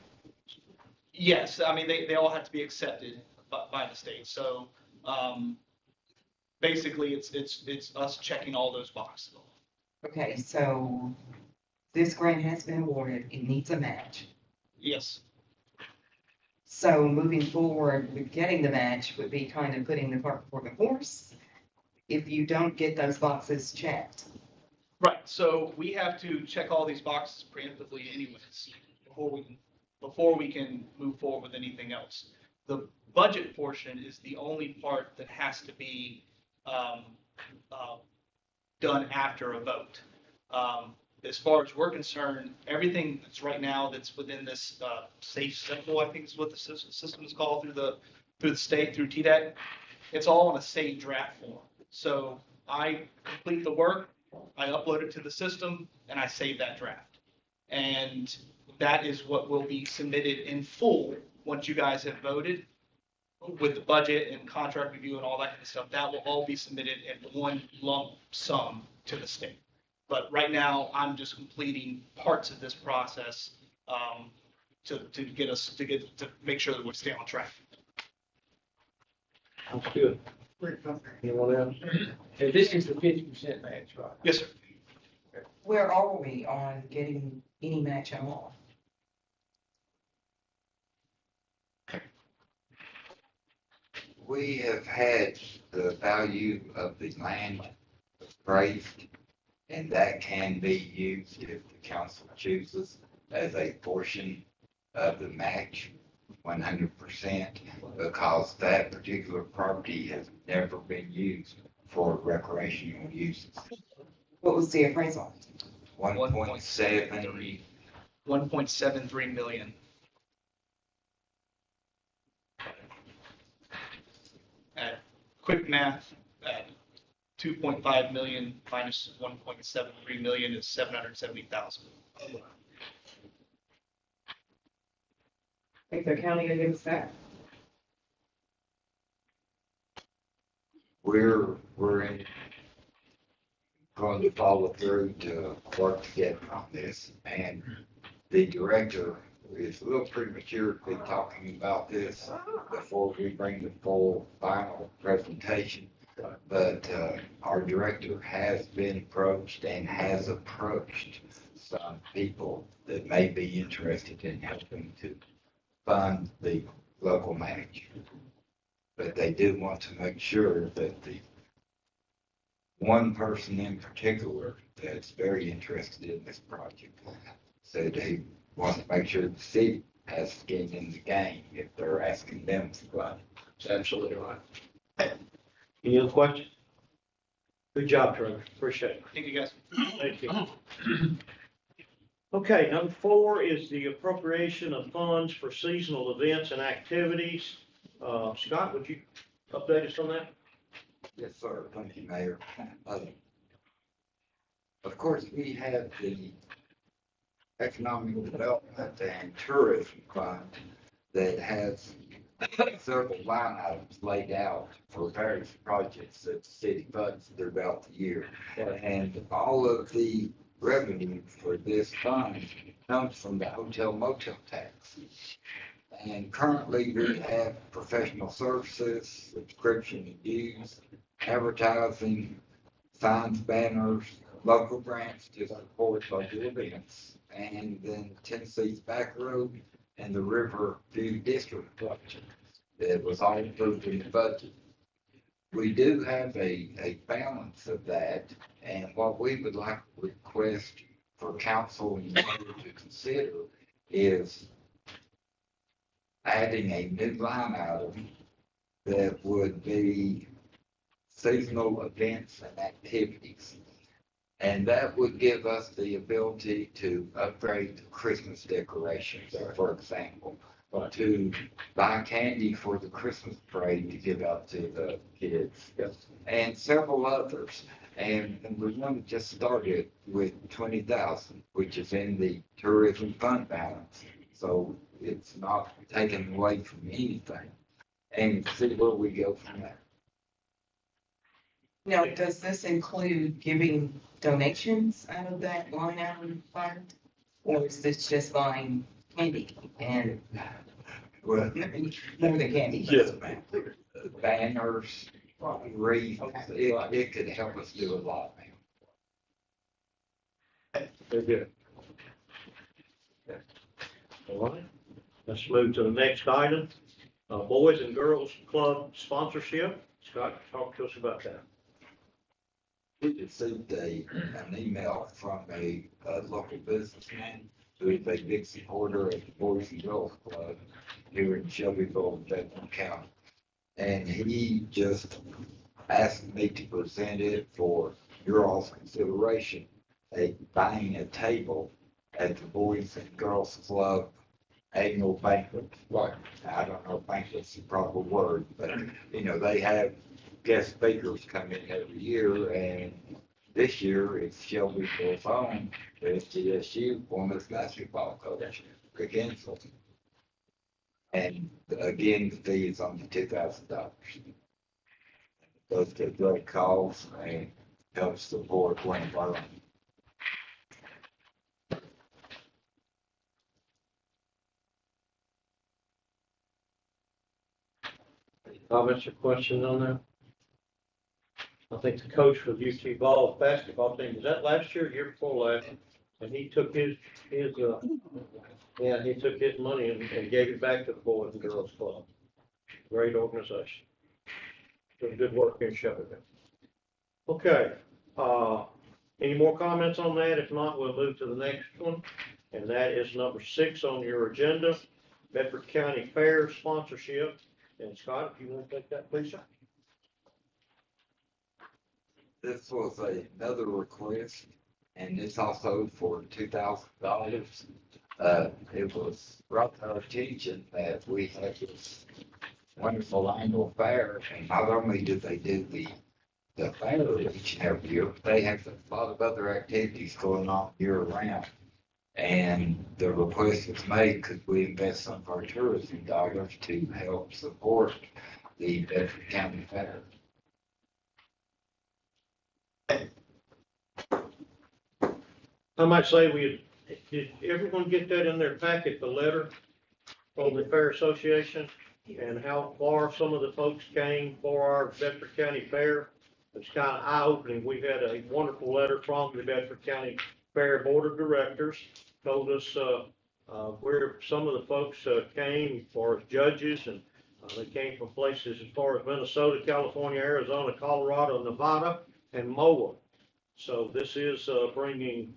Yes, I mean, they all have to be accepted by the state. So basically, it's us checking all those boxes. Okay, so this grant has been awarded, it needs a match. Yes. So moving forward with getting the match would be kind of putting the cart before the horse if you don't get those boxes checked. Right, so we have to check all these boxes preemptively anyways before we can before we can move forward with anything else. The budget portion is the only part that has to be done after a vote. As far as we're concerned, everything that's right now that's within this safe symbol, I think is what the system is called through the state, through TDEC, it's all in a saved draft form. So I complete the work, I upload it to the system, and I save that draft. And that is what will be submitted in full once you guys have voted with the budget and contract review and all that kind of stuff. That will all be submitted in one lump sum to the state. But right now, I'm just completing parts of this process to make sure that we stay on track. That's good. Anyone else? So this is the 50% match, right? Yes, sir. Where are we on getting any match at all? We have had the value of the land appraised, and that can be used if the council chooses as a portion of the match, 100%, because that particular property has never been used for recreational uses. What was the appraisal? 1.7. 1.73 million. At quick math, at 2.5 million minus 1.73 million is 770,000. Think the county will give us that? We're going to follow through to work together on this, and the director is a little premature to be talking about this before we bring the full final presentation. But our director has been approached and has approached some people that may be interested in helping to fund the local match. But they do want to make sure that the one person in particular that's very interested in this project said he wants to make sure the city has skin in the game if they're asking them for money. That's absolutely right. Any other questions? Good job, Trevor. Appreciate it. Thank you, guys. Thank you. Okay, number 4 is the appropriation of funds for seasonal events and activities. Scott, would you update us on that? Yes, sir. Thank you, Mayor. Of course, we have the Economic Development and Tourism Fund that has several line items laid out for various projects that the city funds throughout the year. And all of the revenue for this fund comes from the hotel motel tax. And currently we have professional services, subscription and dues, advertising, signs, banners, local grants to support local events, and then Tennessee's Back Road and the River View District project that was all included in the budget. We do have a balance of that, and what we would like to request for council and to consider is adding a new line item that would be seasonal events and activities. And that would give us the ability to upgrade the Christmas decorations, for example, to buy candy for the Christmas parade to give out to the kids, and several others. And we want to just start it with 20,000, which is in the tourism fund balance. So it's not taken away from anything, and see where we go from there. Now, does this include giving donations out of that line item fund? Or is this just buying candy and Well, more than candy? banners, wreaths, it could help us do a lot, man. Very good. All right, let's move to the next item. Boys and Girls Club sponsorship. Scott, talk to us about that. We received an email from a local businessman who is a big supporter of the Boys and Girls Club here in Shelbyville, Benton County. And he just asked me to present it for your all's consideration, buying a table at the Boys and Girls Club annual banquet. Right. I don't know if banquet's the proper word, but, you know, they have guest speakers come in every year, and this year it's Shelbyville's own SDSU women's basketball coach, Rick Insel. And again, the fee is only $2,000. Goes to a great cause and helps support one of our own. Comments or questions on that? I think the coach for the UT Vols basketball team, was that last year, year before last? And he took he took his money and gave it back to the Boys and Girls Club. Great organization. Doing good work here in Shelbyville. Okay, any more comments on that? If not, we'll move to the next one. And that is number 6 on your agenda, Bedford County Fair sponsorship. And Scott, if you want to take that, please, sir. This was another request, and it's also for $2,000. It was brought to our attention that we had this wonderful annual fair, and not only do they do the fair each and every year, but they have a lot of other activities going on year round. And the request was made, could we invest some of our tourism dollars to help support the Bedford County Fair? I might say did everyone get that in their packet, the letter from the Fair Association, and how far some of the folks came for our Bedford County Fair? It's kind of eye-opening. We had a wonderful letter from the Bedford County Fair Board of Directors, told us where some of the folks came for judges, and they came from places as far as Minnesota, California, Arizona, Colorado, Nevada, and MOA. So this is bringing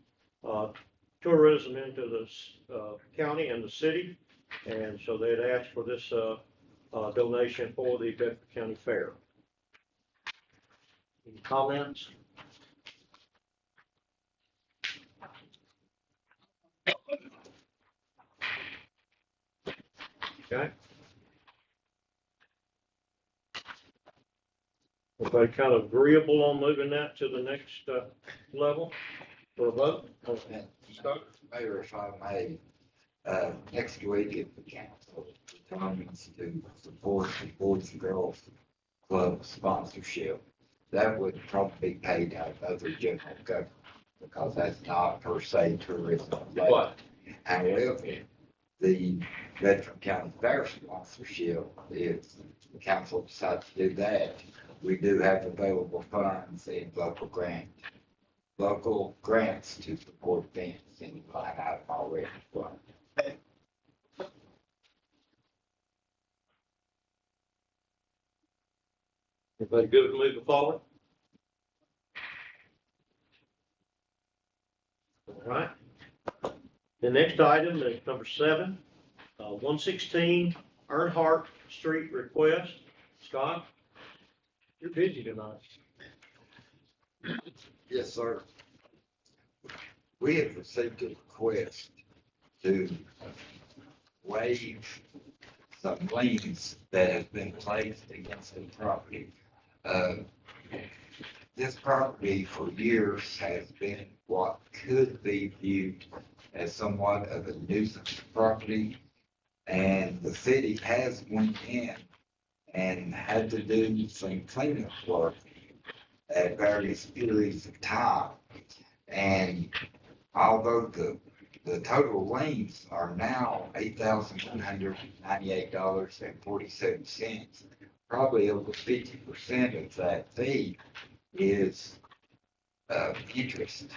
tourism into the county and the city, and so they'd asked for this donation for the Bedford County Fair. Any comments? Okay. Everybody kind of agreeable on moving that to the next level for a vote? Okay. Mayor, if I may, next week, if the council determines to support the Boys and Girls Club sponsorship, that would probably be paid out of other general government, because that's not per se tourism. What? However, the Bedford County Fair sponsorship, if the council decides to do that, we do have available funds in local grants to support events in the line item already. Everybody good with moving forward? All right. The next item is number 7, 116 Earnhardt Street request. Scott, you're busy tonight. Yes, sir. We have received a request to waive some liens that have been placed against the property. This property for years has been what could be viewed as somewhat of a nuisance property, and the city has went in and had to do some cleanup work at various periods of time. And although the total liens are now $8,198.47, probably over 50% of that fee is interest.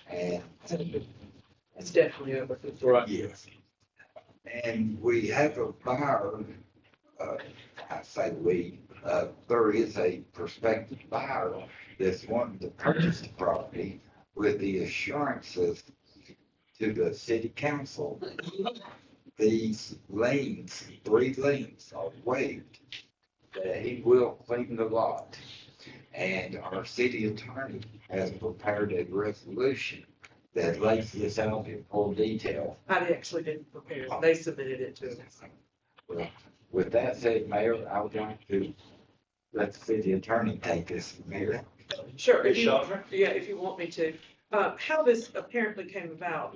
And It's definitely over 50. Right. yes. And we have a buyer, I say we, there is a prospective buyer that's wanting to purchase the property with the assurances to the city council, these liens, 3 liens are waived, that he will clean the lot. And our city attorney has prepared a resolution that lays this out in full detail. I actually didn't prepare it. They submitted it to us. Well, with that said, Mayor, I would like to let the city attorney take this from here. Sure, if Ms. you, Schaffner? yeah, if you want me to. How this apparently came about,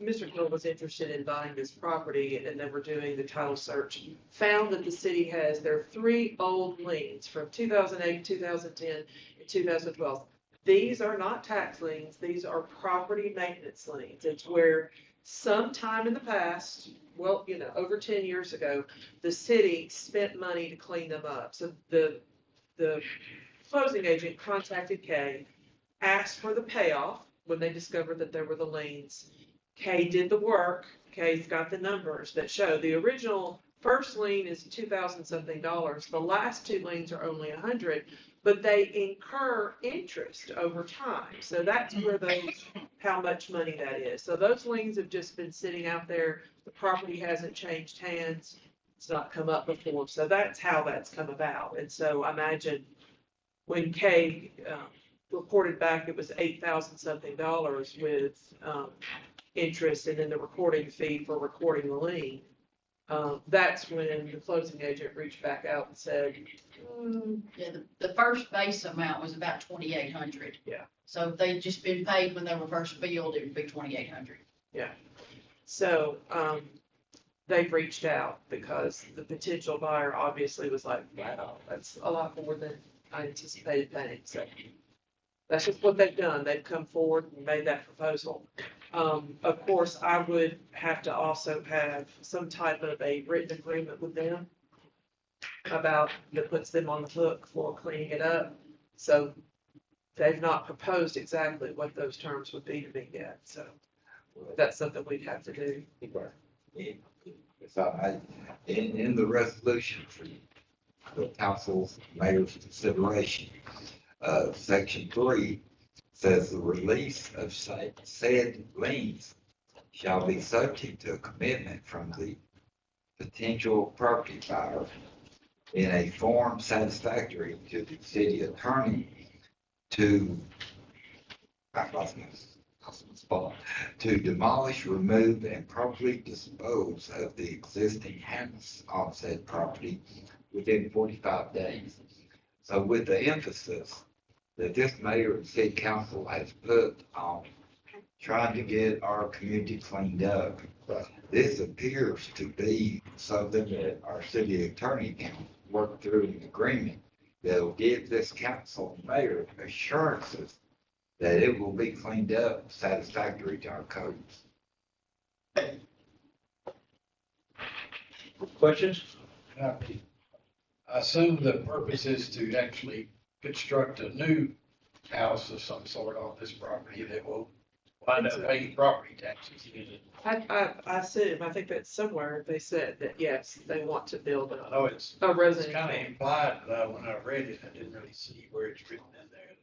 Mr. Gill was interested in buying this property and they were doing the title search. Found that the city has, there are 3 old liens from 2008, 2010, and 2012. These are not tax liens, these are property maintenance liens. It's where sometime in the past, well, you know, over 10 years ago, the city spent money to clean them up. So the closing agent contacted Kay, asked for the payoff when they discovered that there were the liens. Kay did the work. Kay's got the numbers that show the original first lien is $2,000 something. The last 2 liens are only $100, but they incur interest over time. So that's where those, how much money that is. So those liens have just been sitting out there. The property hasn't changed hands. It's not come up before. So that's how that's come about. And so I imagine when Kay reported back, it was $8,000 something with interest and then the recording fee for recording the lien. That's when the closing agent reached back out and said, Yeah, the first base amount was about 2,800. Yeah. So if they'd just been paid when they were first billed, it would be 2,800. yeah. So they've reached out because the potential buyer obviously was like, wow, that's a lot more than I anticipated paying. So that's just what they've done. They've come forward and made that proposal. Of course, I would have to also have some type of a written agreement with them about, that puts them on the hook for cleaning it up. So they've not proposed exactly what those terms would be to me yet. So that's something we'd have to do. So in the resolution for the council's mayor's consideration, section 3 says the release of said liens shall be subject to a commitment from the potential property buyer in a form satisfactory to the city attorney to demolish, remove, and properly dispose of the existing house on said property within 45 days. So with the emphasis that this mayor and city council has put on trying to get our community cleaned up, this appears to be something that our city attorney can work through an agreement that will give this council and mayor assurances that it will be cleaned up satisfactory to our codes. Questions? I assume the purpose is to actually construct a new house of some sort on this property that will wind up paying property taxes. I assume, I think that somewhere they said that, yes, they want to build I know it's a residential. kind of implied, when I read it, I didn't really see where it's written in there.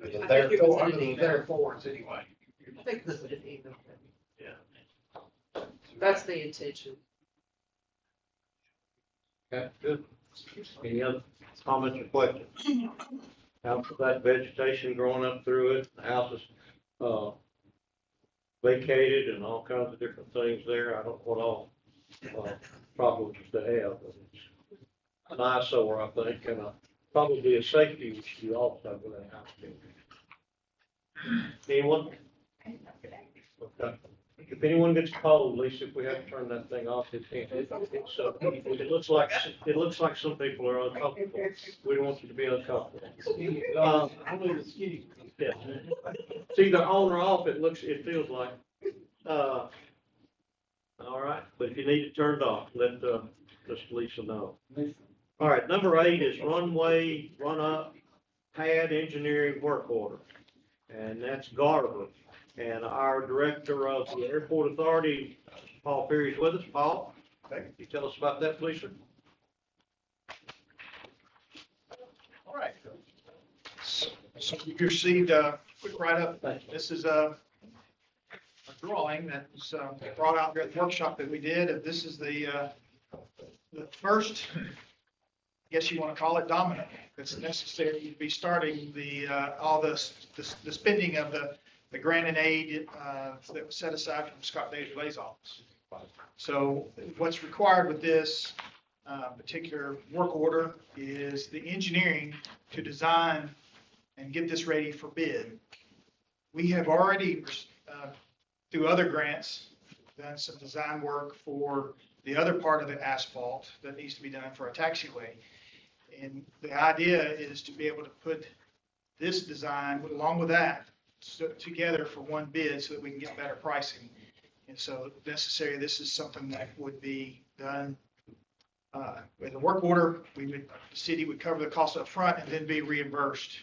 I think it was in an Under the email. therefores anyway. I think this is an email. Yeah. That's the intention. Okay, good. Any other comments or questions? House with that vegetation growing up through it, the house is, vacated and all kinds of different things there. I don't know what all, problems they have, but it's an eyesore, I think, and probably a safety issue also with that house. Anyone? Okay. If anyone gets cold, Lisa, if we have to turn that thing off, it looks like some people are uncomfortable. We don't want you to be uncomfortable. Yeah. It's either on or off, it feels like. All right, but if you need it turned off, let Lisa know. All right, number 8 is runway, run-up, pad engineering work order. And that's Garver. And our director of the airport authority, Paul Perry, is with us. Paul, can you tell us about that, please, sir? All right. So you received, quick write-up. This is a drawing that was brought out here at the workshop that we did. And this is the first, I guess you want to call it domino, that's necessary to be starting all the spending of the grant and aid that was set aside from Scott Desjardins' office. So what's required with this particular work order is the engineering to design and get this ready for bid. We have already, through other grants, done some design work for the other part of the asphalt that needs to be done for a taxiway. And the idea is to be able to put this design along with that together for one bid so that we can get better pricing. And so necessary, this is something that would be done with a work order. The city would cover the cost up front and then be reimbursed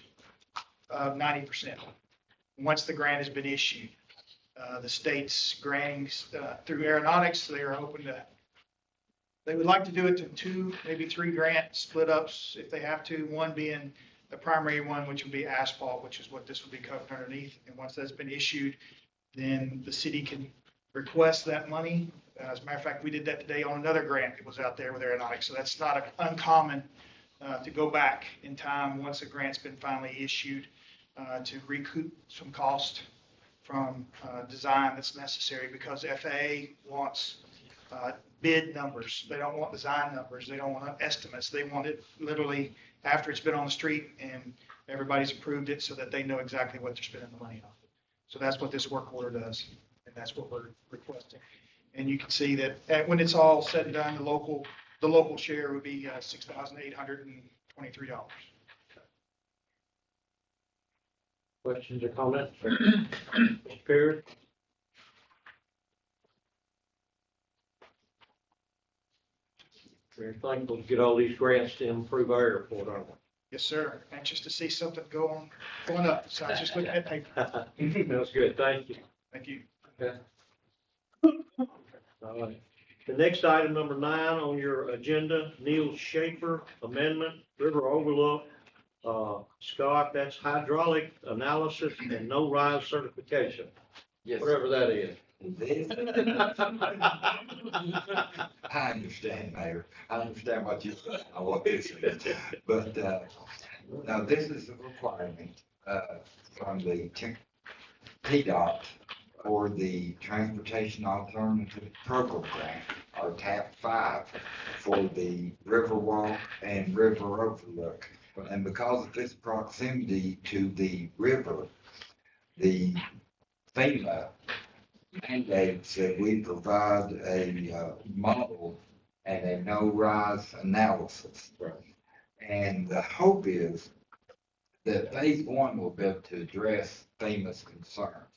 90% once the grant has been issued. The state's granting through aeronautics, they are hoping they would like to do it in 2, maybe 3 grant split ups if they have to, one being the primary one, which would be asphalt, which is what this would be covered underneath. And once that's been issued, then the city can request that money. As a matter of fact, we did that today on another grant that was out there with aeronautics. So that's not uncommon to go back in time once a grant's been finally issued to recoup some cost from design that's necessary, because FAA wants bid numbers. They don't want design numbers. They don't want estimates. They want it literally after it's been on the street and everybody's approved it so that they know exactly what they're spending the money on. So that's what this work order does, and that's what we're requesting. And you can see that when it's all said and done, the local share would be $6,823. Questions or comments? Mr. Perry? We're thankful to get all these grants to improve our airport, aren't we? Yes, sir. Anxious to see something going up. So I was just looking at paper. That's good. Thank you. Thank you. Okay. All right. The next item, number 9 on your agenda, Neil Schaefer Amendment, River Overlook. Scott, that's hydraulic analysis and no rise certification. Yes. Whatever that is. This, I understand, Mayor. I understand what this is. But, no, this is a requirement, from the PDOT for the Transportation Alternative Program Grant, or TAP 5, for the Riverwalk and River Overlook. And because of its proximity to the river, the FEMA mandates that we provide a model and a no-rise analysis. Right. And the hope is that phase 1 will be able to address FEMA's concerns.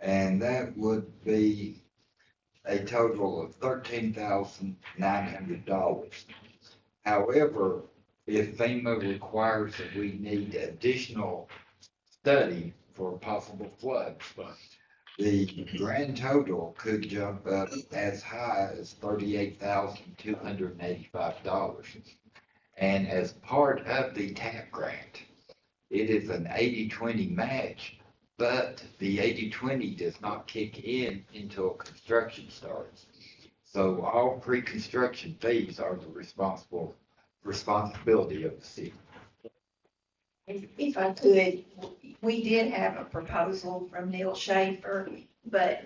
And that would be a total of $13,900. However, if FEMA requires that we need additional study for possible floods, the grand total could jump up as high as $38,285. And as part of the TAP grant, it is an 80-20 match, but the 80-20 does not kick in until construction starts. So all pre-construction fees are the responsibility of the city. If I could, we did have a proposal from Neil Schaefer, but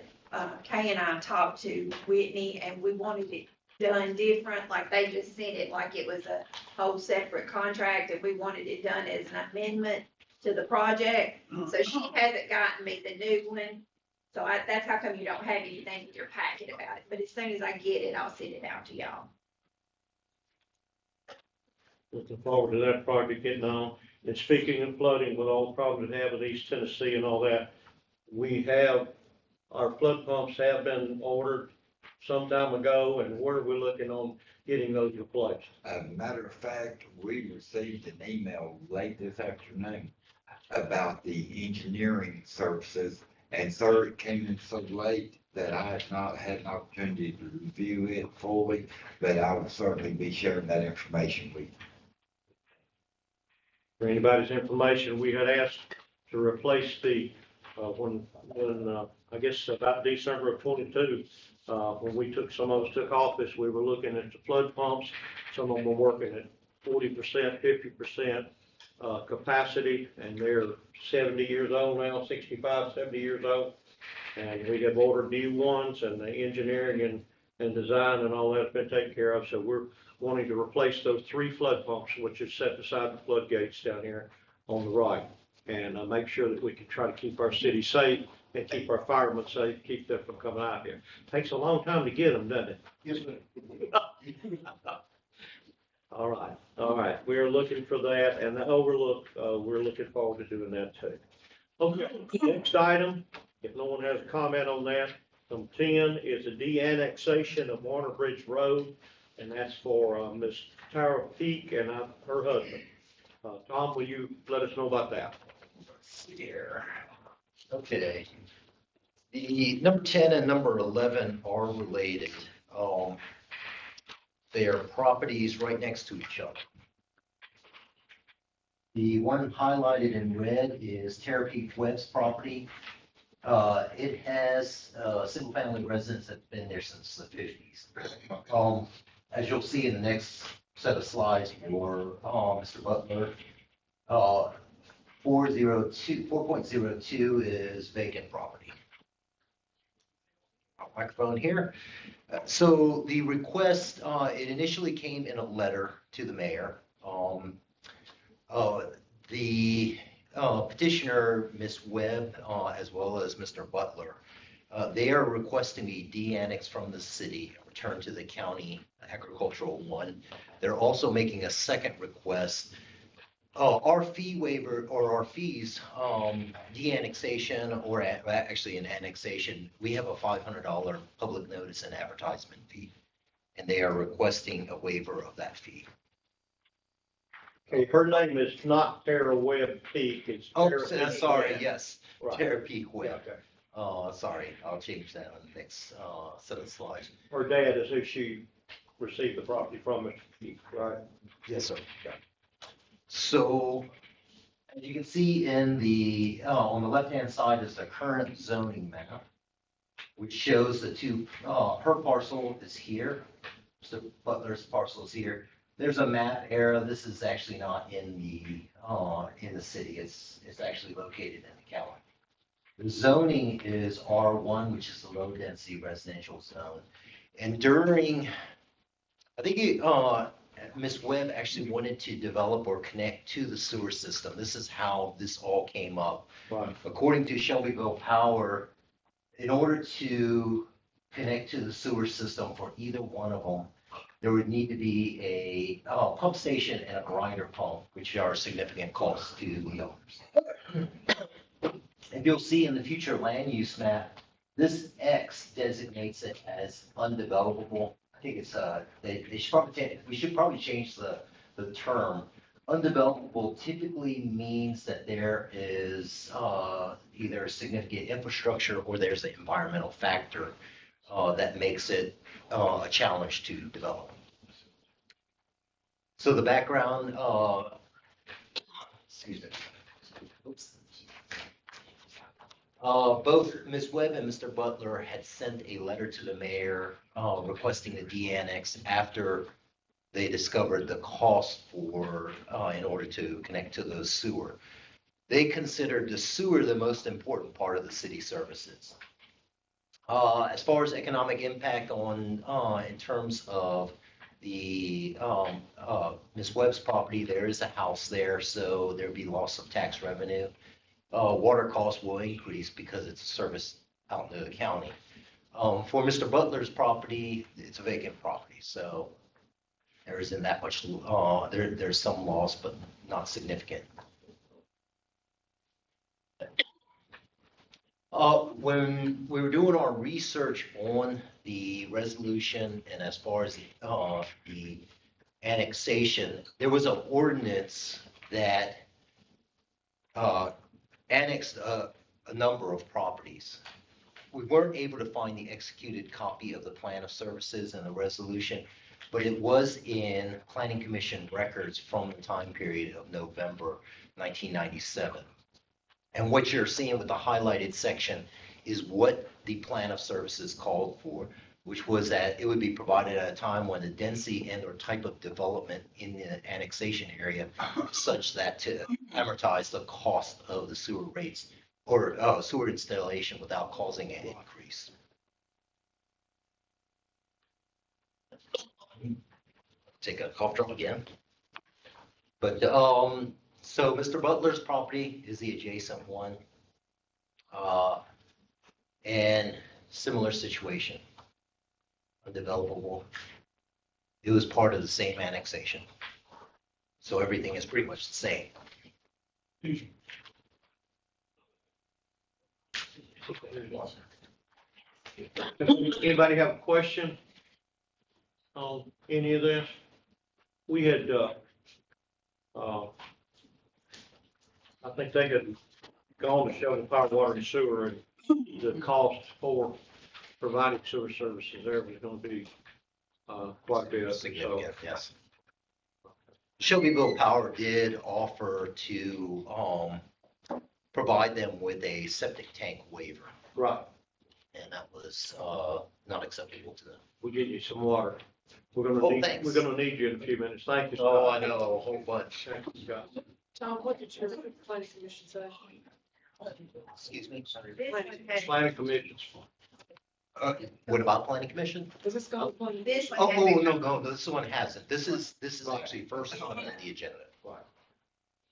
Kay and I talked to Whitney and we wanted it done different, like they just sent it like it was a whole separate contract, and we wanted it done as an amendment to the project. So she hasn't gotten me the new one. So that's how come you don't have anything in your packet about it. But as soon as I get it, I'll send it out to y'all. Looking forward to that project getting on. And speaking of flooding, with all the problems we have in East Tennessee and all that, our flood pumps have been ordered some time ago, and where are we looking on getting those replaced? As a matter of fact, we received an email late this afternoon about the engineering services, and sir, it came in so late that I have not had an opportunity to review it fully, but I will certainly be sharing that information with you. For anybody's information, we had asked to replace the I guess about December of 22, when some of us took office, we were looking at the flood pumps. Some of them were working at 40%, 50%, capacity, and they're 70 years old now, 65, 70 years old. And we have ordered new ones, and the engineering and design and all that's been taken care of. So we're wanting to replace those 3 flood pumps, which is set beside the floodgates down here on the right. And make sure that we can try to keep our city safe and keep our firemen safe, keep them from coming out here. Takes a long time to get them, doesn't it? Yes, sir. All right. We're looking for that, and the overlook, we're looking forward to doing that too. Okay, next item, if no one has a comment on that, number 10 is a de-annexation of Warner Bridge Road, and that's for Miss Tara Peak and her husband. Tom, will you let us know about that? Here. Okay. The number 10 and number 11 are related. They are properties right next to each other. The one highlighted in red is Tara Peak Webb's property. It has a single-family residence that's been there since the 50s. As you'll see in the next set of slides for Mr. Butler, 4.02 is vacant property. Microphone here. So the request, it initially came in a letter to the mayor. The petitioner, Ms. Webb, as well as Mr. Butler, they are requesting be de-annexed from the city, returned to the county agricultural one. They're also making a second request. Our fee waiver or our fees, de-annexation or actually an annexation, we have a $500 public notice and advertisement fee, and they are requesting a waiver of that fee. Okay, her name is not Tara Webb Peak. It's Tara Sorry, Webb. yes, Right. Tara Peak Webb. Okay. Sorry, I'll change that on the next set of slides. Her dad is who she received the property from, Mr. Peak, right? Yes, sir. So, as you can see in the, on the left-hand side is the current zoning map, which shows the two, her parcel is here, so Butler's parcel is here. There's a map error. This is actually not in the city. It's actually located in the county. The zoning is R1, which is the low-density residential zone. And during, I think Ms. Webb actually wanted to develop or connect to the sewer system. This is how this all came up. Right. According to Shelbyville Power, in order to connect to the sewer system for either one of them, there would need to be a pump station and a grinder pump, which are significant costs to the owners. And you'll see in the future land use map, this X designates it as undevelopable. I think it's we should probably change the term. Undevelopable typically means that there is either significant infrastructure or there's an environmental factor that makes it a challenge to develop. So the background, excuse me. Oops. Both Ms. Webb and Mr. Butler had sent a letter to the mayor requesting the de-annex after they discovered the cost for in order to connect to the sewer. They considered the sewer the most important part of the city services. As far as economic impact on in terms of the Ms. Webb's property, there is a house there, so there'd be loss of tax revenue. Water costs will increase because it's a service out in the county. For Mr. Butler's property, it's a vacant property, so there isn't that much, there's some loss, but not significant. When we were doing our research on the resolution and as far as the annexation, there was an ordinance that annexed a number of properties. We weren't able to find the executed copy of the plan of services and the resolution, but it was in Planning Commission records from the time period of November 1997. And what you're seeing with the highlighted section is what the plan of services called for, which was that it would be provided at a time when the density and or type of development in the annexation area is such that to amortize the cost of the sewer rates or sewer installation without causing an increase. Take a cough drop again. But, so Mr. Butler's property is the adjacent one. And similar situation, undevelopable. It was part of the same annexation. So everything is pretty much the same. Anybody have a question on any of this? We had, I think they had gone to show the power, water, and sewer, and the cost for providing sewer services there was gonna be, quite a bit. Significant, yes. Shelbyville Power did offer to, provide them with a septic tank waiver, Right, and that was, not acceptable to them. we'll get you some water. We're gonna Oh, need, thanks. we're gonna need you in a few minutes. Thank you, Scott. Oh, I know, a whole bunch. Thank you, Scott. Tom, what did your planning commission say? Excuse me. Planning commissions. What about planning commission? Does this go? on? This one Oh, has no, no, this one hasn't. This is actually first one on the agenda. Right.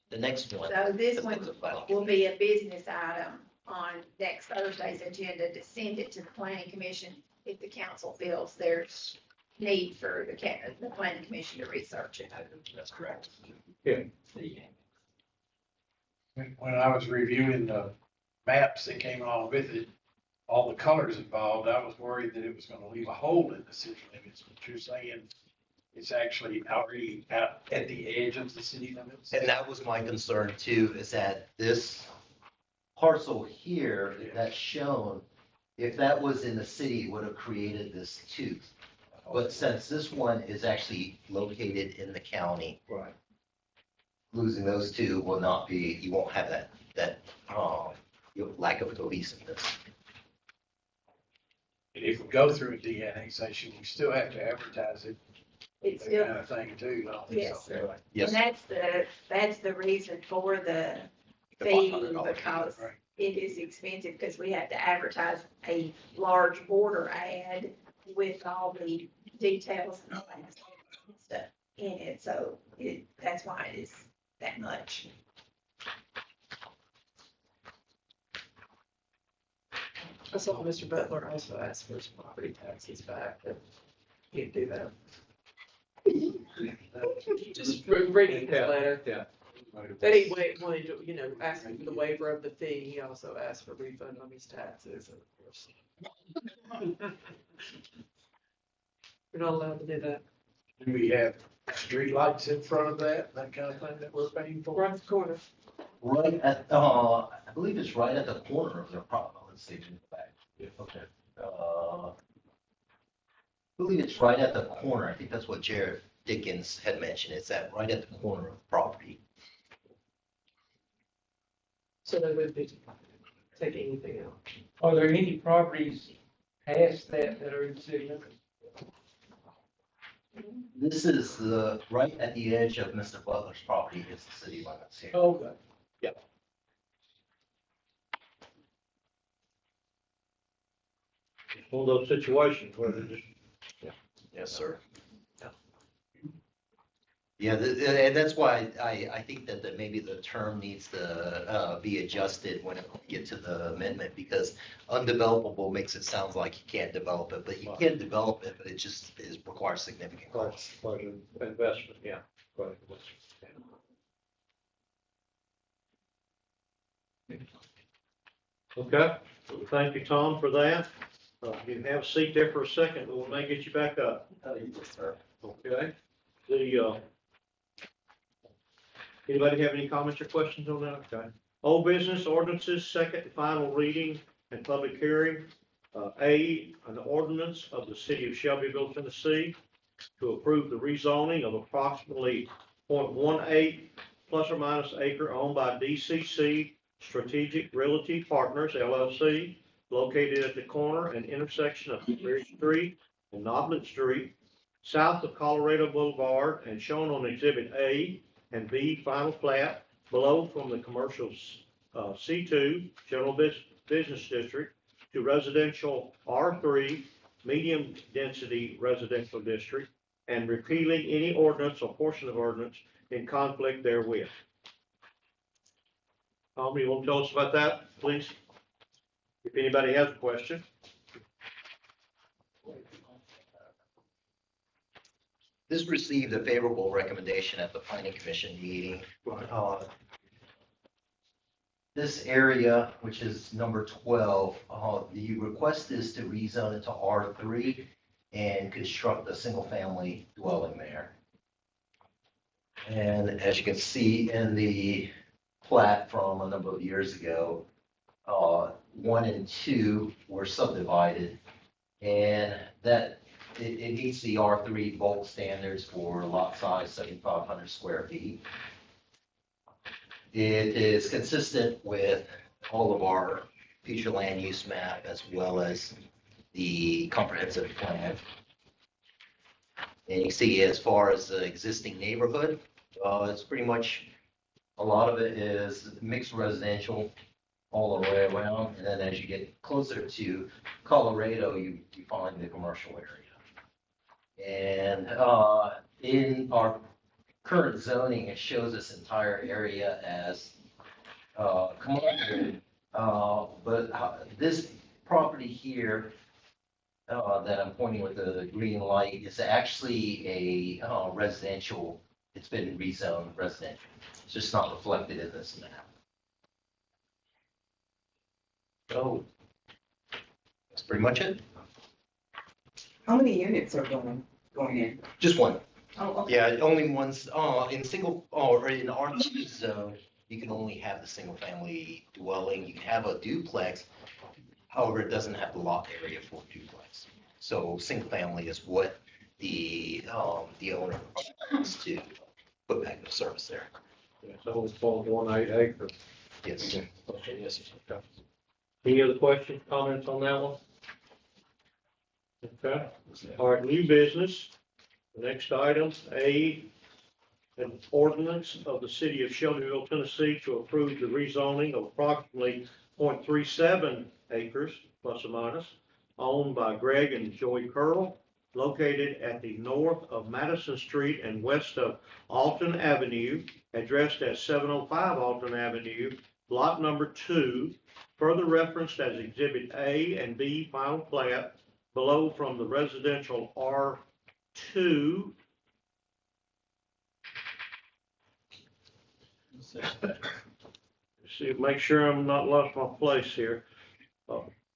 The next one. So this one will be a business item on next Thursday's agenda to send it to the planning commission if the council feels there's need for the planning commission to research it. That's correct. When I was reviewing the maps that came along with it, all the colors involved, I was worried that it was gonna leave a hole in the city limits, but you're saying it's actually already out at the edge of the city limits? And that was my concern too, is that this parcel here that's shown, if that was in the city, it would have created this tooth. But since this one is actually located in the county, Right. losing those two will not be, you won't have that lack of cohesiveness. And if we go through a de-annexation, we still have to advertise it, It's that still, kind of thing too, don't we? yes, So, Yes. and that's the reason for the fee, $500 because right. it is expensive, because we have to advertise a large border ad with all the details and all that stuff in it, so that's why it is that much. I saw Mr. Butler also asked for his property taxes back, but he didn't do that. Just reading his letter. Yeah. That he wanted to, asking for the waiver of the fee, he also asked for refund on his taxes, and of course. You're not allowed to do that. Do we have streetlights in front of that kind of thing that we're paying for? Right at the corner. Right at, I believe it's right at the corner of their property. Let's see, in the back. Okay. I believe it's right at the corner. I think that's what Jared Dickens had mentioned. It's at right at the corner of the property. So they wouldn't be taking anything out. Are there any properties past that are in city limits? This is right at the edge of Mr. Butler's property is the city limits here. Okay. One of those situations where they just, Yes, sir. Yeah, and that's why I think that maybe the term needs to be adjusted when it gets to the amendment, because undevelopable makes it sound like you can't develop it, but you can develop it, but it just requires significant costs. quite an investment, yeah. Quite an investment. Okay, thank you, Tom, for that. You have a seat there for a second, but we may get you back up. Yes, sir. Okay, anybody have any comments or questions on that? Okay. Old business ordinances, second and final reading and public hearing. An ordinance of the city of Shelbyville, Tennessee to approve the rezoning of approximately 0.18 plus or minus acre owned by DCC Strategic Realty Partners LLC, located at the corner and intersection of Berry Street and Noblin Street, south of Colorado Boulevard, and shown on Exhibit A and B final plat below from the commercial C2 General Business District to residential R3 Medium Density Residential District, and repealing any ordinance or portion of ordinance in conflict therewith. Tom, you want to tell us about that, please? If anybody has a question. This received a favorable recommendation at the planning commission meeting. This area, which is number 12, the request is to rezone it to R3 and construct a single-family dwelling there. And as you can see in the plat from a number of years ago, 1 and 2 were subdivided, and that it meets the R3 bulk standards for lot size 7,500 square feet. It is consistent with all of our future land use map as well as the comprehensive plan. And you see, as far as the existing neighborhood, it's pretty much, a lot of it is mixed residential all the way around. And then as you get closer to Colorado, you find the commercial area. And in our current zoning, it shows this entire area as commercial. But this property here that I'm pointing with the green light is actually a residential. It's been rezoned residential. It's just not reflected in this map. So that's pretty much it. How many units are going in? Just one. Oh, okay. Yeah, only one's, in single, or in R2 zone, you can only have the single family dwelling. You can have a duplex. However, it doesn't have the lot area for duplex. So single family is what the owner wants to put back into service there. Yeah, so it's 0.18 acres. Yes. Okay, yes. Okay. Any other questions, comments on that one? Okay. All right, new business. The next item, an ordinance of the city of Shelbyville, Tennessee to approve the rezoning of approximately 0.37 acres, plus or minus, owned by Greg and Joey Curl, located at the north of Madison Street and west of Alton Avenue, addressed as 705 Alton Avenue, lot number 2, further referenced as Exhibit A and B final plat, below from the residential R2. See, make sure I'm not lost my place here.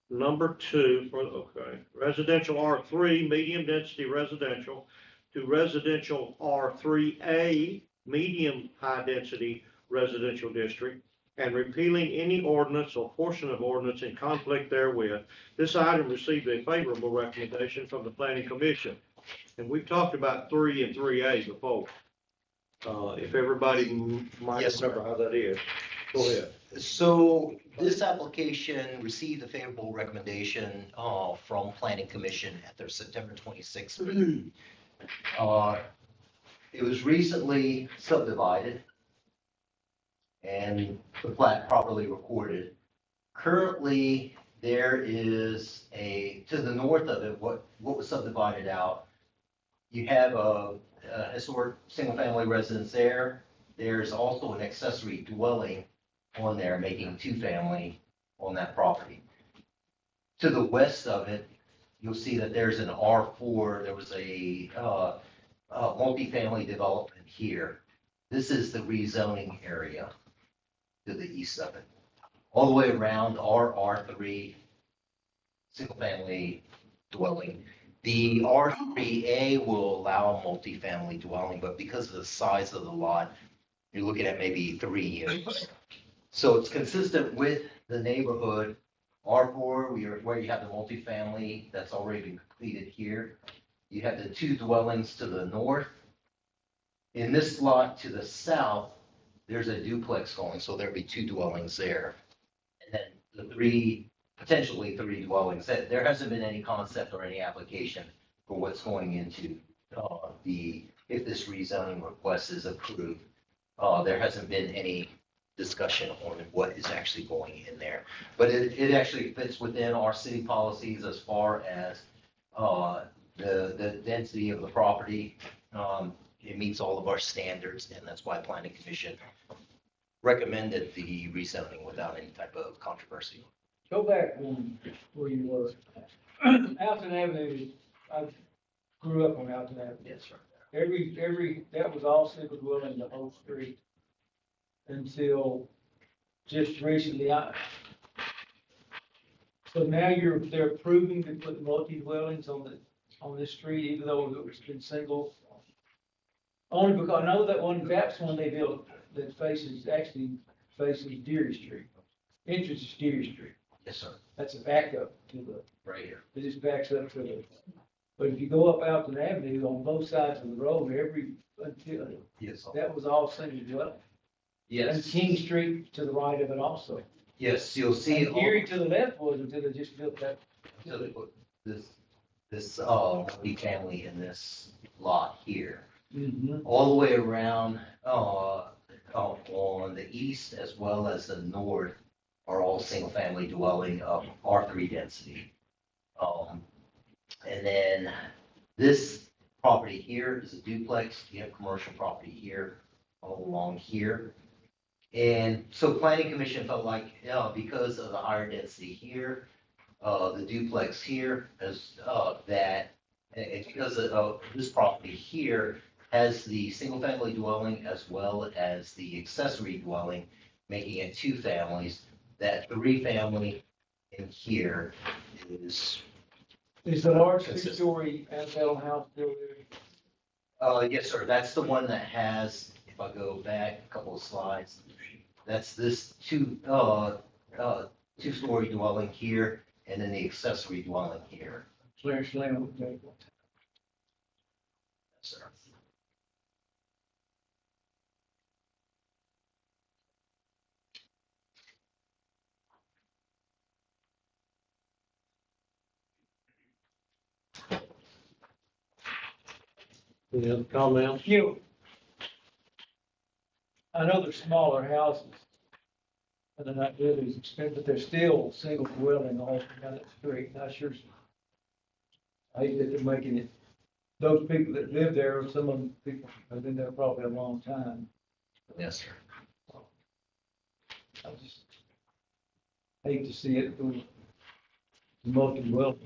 Number 2 for, okay, residential R3, medium density residential, to residential R3A, medium high density residential district, and repealing any ordinance or portion of ordinance in conflict therewith. This item received a favorable recommendation from the planning commission. And we've talked about 3 and 3A before. If everybody might Yes, remember how that is. Go ahead. So this application received a favorable recommendation from Planning Commission at their September 26th meeting. It was recently subdivided and the plat properly recorded. Currently, there is to the north of it, what was subdivided out, you have a historic single-family residence there. There's also an accessory dwelling on there, making 2-family on that property. To the west of it, you'll see that there's an R4. There was a multifamily development here. This is the rezoning area to the east of it. All the way around R3, single-family dwelling. The R3A will allow multifamily dwelling, but because of the size of the lot, you're looking at maybe 3 units. So it's consistent with the neighborhood. R4, where you have the multifamily that's already been completed here. You have the 2 dwellings to the north. In this lot to the south, there's a duplex going, so there'll be 2 dwellings there. And then the 3, potentially 3 dwellings, there hasn't been any concept or any application for what's going into, if this rezoning request is approved. There hasn't been any discussion on what is actually going in there. But it actually fits within our city policies as far as, the density of the property. It meets all of our standards, and that's why Planning Commission recommended the rezoning without any type of controversy. Go back one where you were. Alton Avenue, I grew up on Alton Avenue. Yes, sir. That was all single dwelling, the whole street. Until just recently, so now they're approving to put multi-dwellings on this street, even though it's been single. Only because I know that that's one they built that actually faces Deary Street. Entrance is Deary Street. Yes, sir. That's a backup to the, Right here. it just backs up to the, but if you go up Alton Avenue on both sides of the road, until, Yes, sir. that was all single dwelling. And Yes. King Street to the right of it also. Yes, you'll see. And Erie to the left was until they just built that. So they put this multi-family in this lot here. All the way around, on the east as well as the north are all single-family dwelling of R3 density. And then this property here is a duplex. You have commercial property here, all along here. And so Planning Commission felt like, because of the higher density here, the duplex here is, and because of this property here has the single-family dwelling as well as the accessory dwelling, making it 2 families, that 3-family in here is. Is the large 2-story Antebellum house still there? Yes, sir. That's the one that has, if I go back a couple of slides, that's this 2-story dwelling here, and then the accessory dwelling here. Slam on the table. Yes, sir. Any other comments? I know they're smaller houses. And they're not really as expensive, but they're still single dwelling all down that street. Not sure. I hate that they're making it, those people that live there, some of them people have been there probably a long time. Yes, sir. I just hate to see it go multi-dwelling.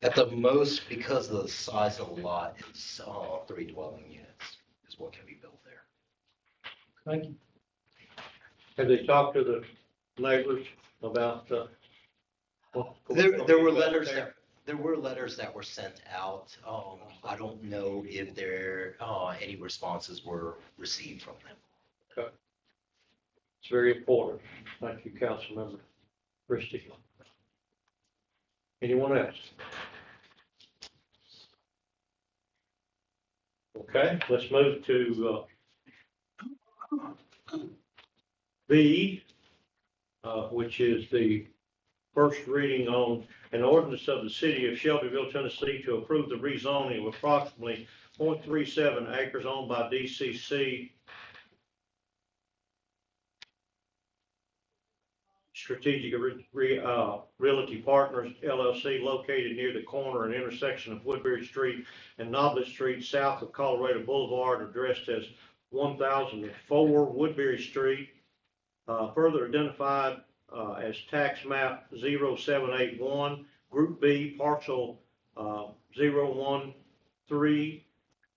At the most, because of the size of the lot, it's 3 dwelling units is what can be built there. Thank you. Have they talked to the neighbors about, There were letters that were sent out. I don't know if any responses were received from them. Okay. It's very important. Thank you, Councilmember Christie. Anyone else? Okay, let's move to B, which is the first reading on an ordinance of the city of Shelbyville, Tennessee to approve the rezoning of approximately 0.37 acres owned by DCC Strategic Realty Partners LLC located near the corner and intersection of Woodbury Street and Noblet Street south of Colorado Boulevard, addressed as 1004 Woodbury Street, further identified as tax map 0781, Group B, parcel 013,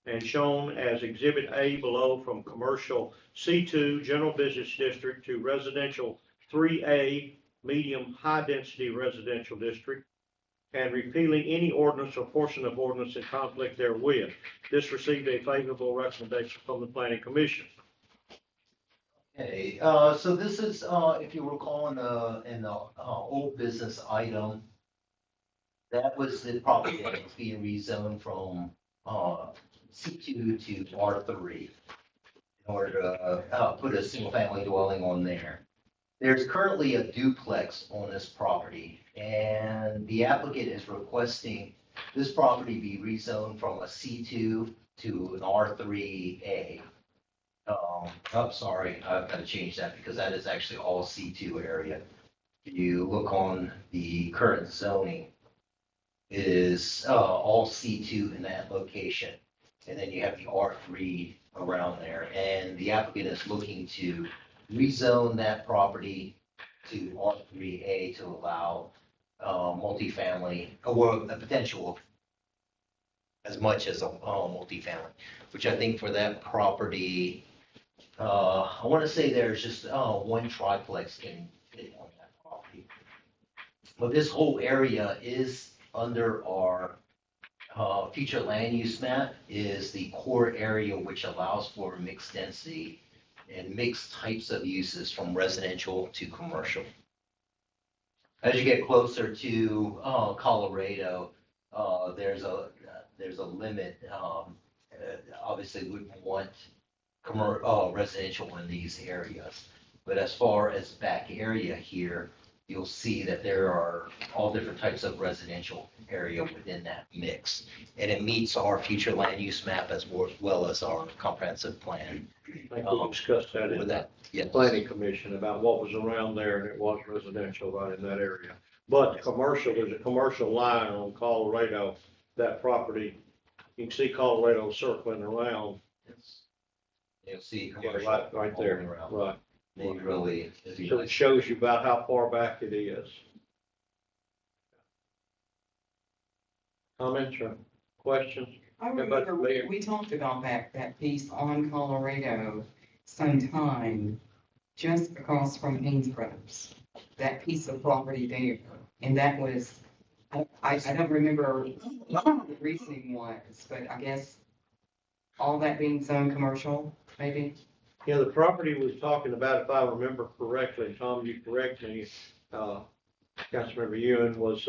and shown as Exhibit A below, from commercial C2 General Business District to residential 3A medium high density residential district, and repealing any ordinance or portion of ordinance in conflict therewith. This received a favorable recommendation from the Planning Commission. Okay, so this is, if you recall in the old business item, that was the property that was being rezoned from C2 to R3 in order to put a single-family dwelling on there. There's currently a duplex on this property, and the applicant is requesting this property be rezoned from a C2 to an R3A. I'm sorry, I've got to change that because that is actually all C2 area. If you look on the current zoning, it is all C2 in that location. And then you have the R3 around there. And the applicant is looking to rezone that property to R3A to allow multifamily, or a potential of as much as a multifamily, which I think for that property, I want to say there's just one triplex can fit on that property. But this whole area is under our future land use map, is the core area which allows for mixed density and mixed types of uses from residential to commercial. As you get closer to Colorado, there's a limit. Obviously, we want residential in these areas, but as far as back area here, you'll see that there are all different types of residential area within that mix, and it meets our future land use map as well as our comprehensive plan. I think we discussed that in With the that, yes. planning commission about what was around there, and it was residential right in that area. But commercial, there's a commercial line on Colorado, that property, you can see Colorado circling around. You'll see Yeah, commercial right all there, around. right. Maybe really, it'd be So it nice. shows you about how far back it is. Comments or questions? I Everybody remember familiar? we talked about that piece on Colorado sometime, just across from Haynes Brothers, that piece of property there. And that was, I don't remember what the reasoning was, but I guess all that being zoned commercial, maybe? Yeah, the property we're talking about, if I remember correctly, Tom, you correct me, Councilmember Ewan, was,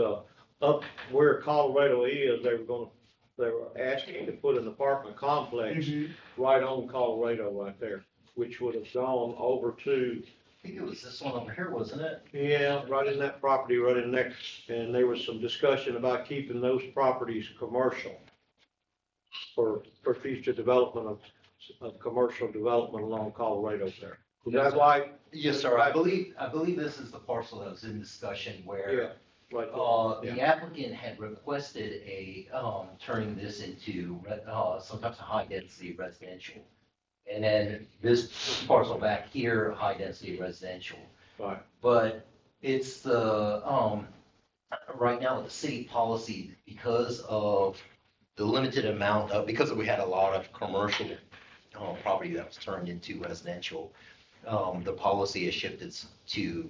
up where Colorado is, they were asking to put an apartment complex right on Colorado right there, which would have gone over to, I think it was this one over here, wasn't it? yeah, right in that property, right in next, and there was some discussion about keeping those properties commercial for future development of commercial development along Colorado there. Is that right? Yes, sir. I believe this is the parcel that was in discussion Yeah, where right there. the applicant had requested turning this into some types of high density residential. And then this parcel back here, high density residential. Right. But it's right now with the city policy, because of the limited amount of, because we had a lot of commercial property that was turned into residential, the policy has shifted to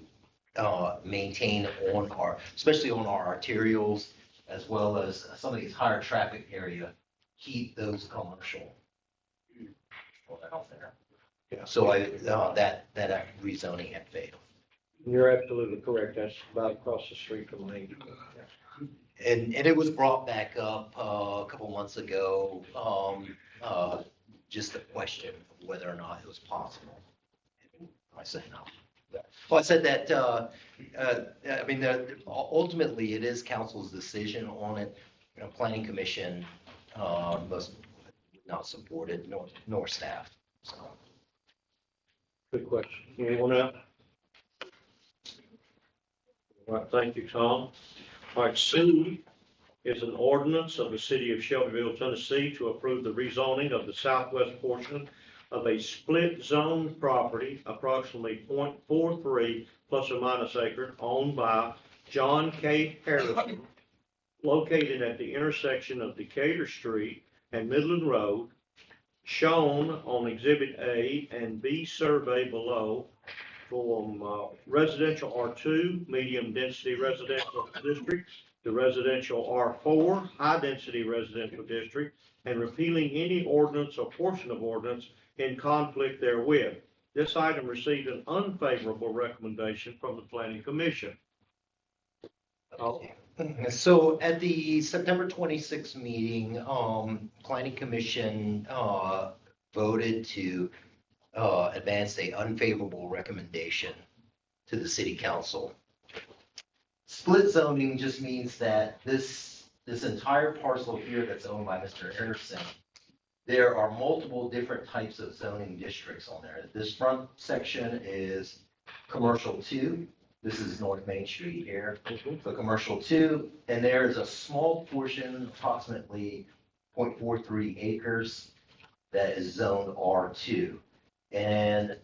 maintain on our, especially on our arterials, as well as some of these higher traffic area, keep those commercial. Out there. Yeah. So that rezoning had failed. You're absolutely correct. That's about across the street from me. And it was brought back up a couple months ago, just a question of whether or not it was possible. I said no. Well, I said that, I mean, ultimately it is council's decision on it. Planning commission must not support it, nor staff. So. Good question. Anyone else? All right, thank you, Tom. All right, C is an ordinance of the city of Shelbyville, Tennessee, to approve the rezoning of the southwest portion of a split zone property, approximately 0.43 plus or minus acre, owned by John K. Harrison, located at the intersection of Decatur Street and Midland Road, shown on Exhibit A and B survey below, from residential R2, medium density residential district, to residential R4, high density residential district, and repealing any ordinance or portion of ordinance in conflict therewith. This item received an unfavorable recommendation from the Planning Commission. So at the September 26th meeting, Planning Commission, voted to, advance a unfavorable recommendation to the city council. Split zoning just means that this entire parcel here that's owned by Mr. Anderson, there are multiple different types of zoning districts on there. This front section is commercial 2. This is North Main Street here, the commercial 2, and there is a small portion, approximately 0.43 acres, that is zoned R2. And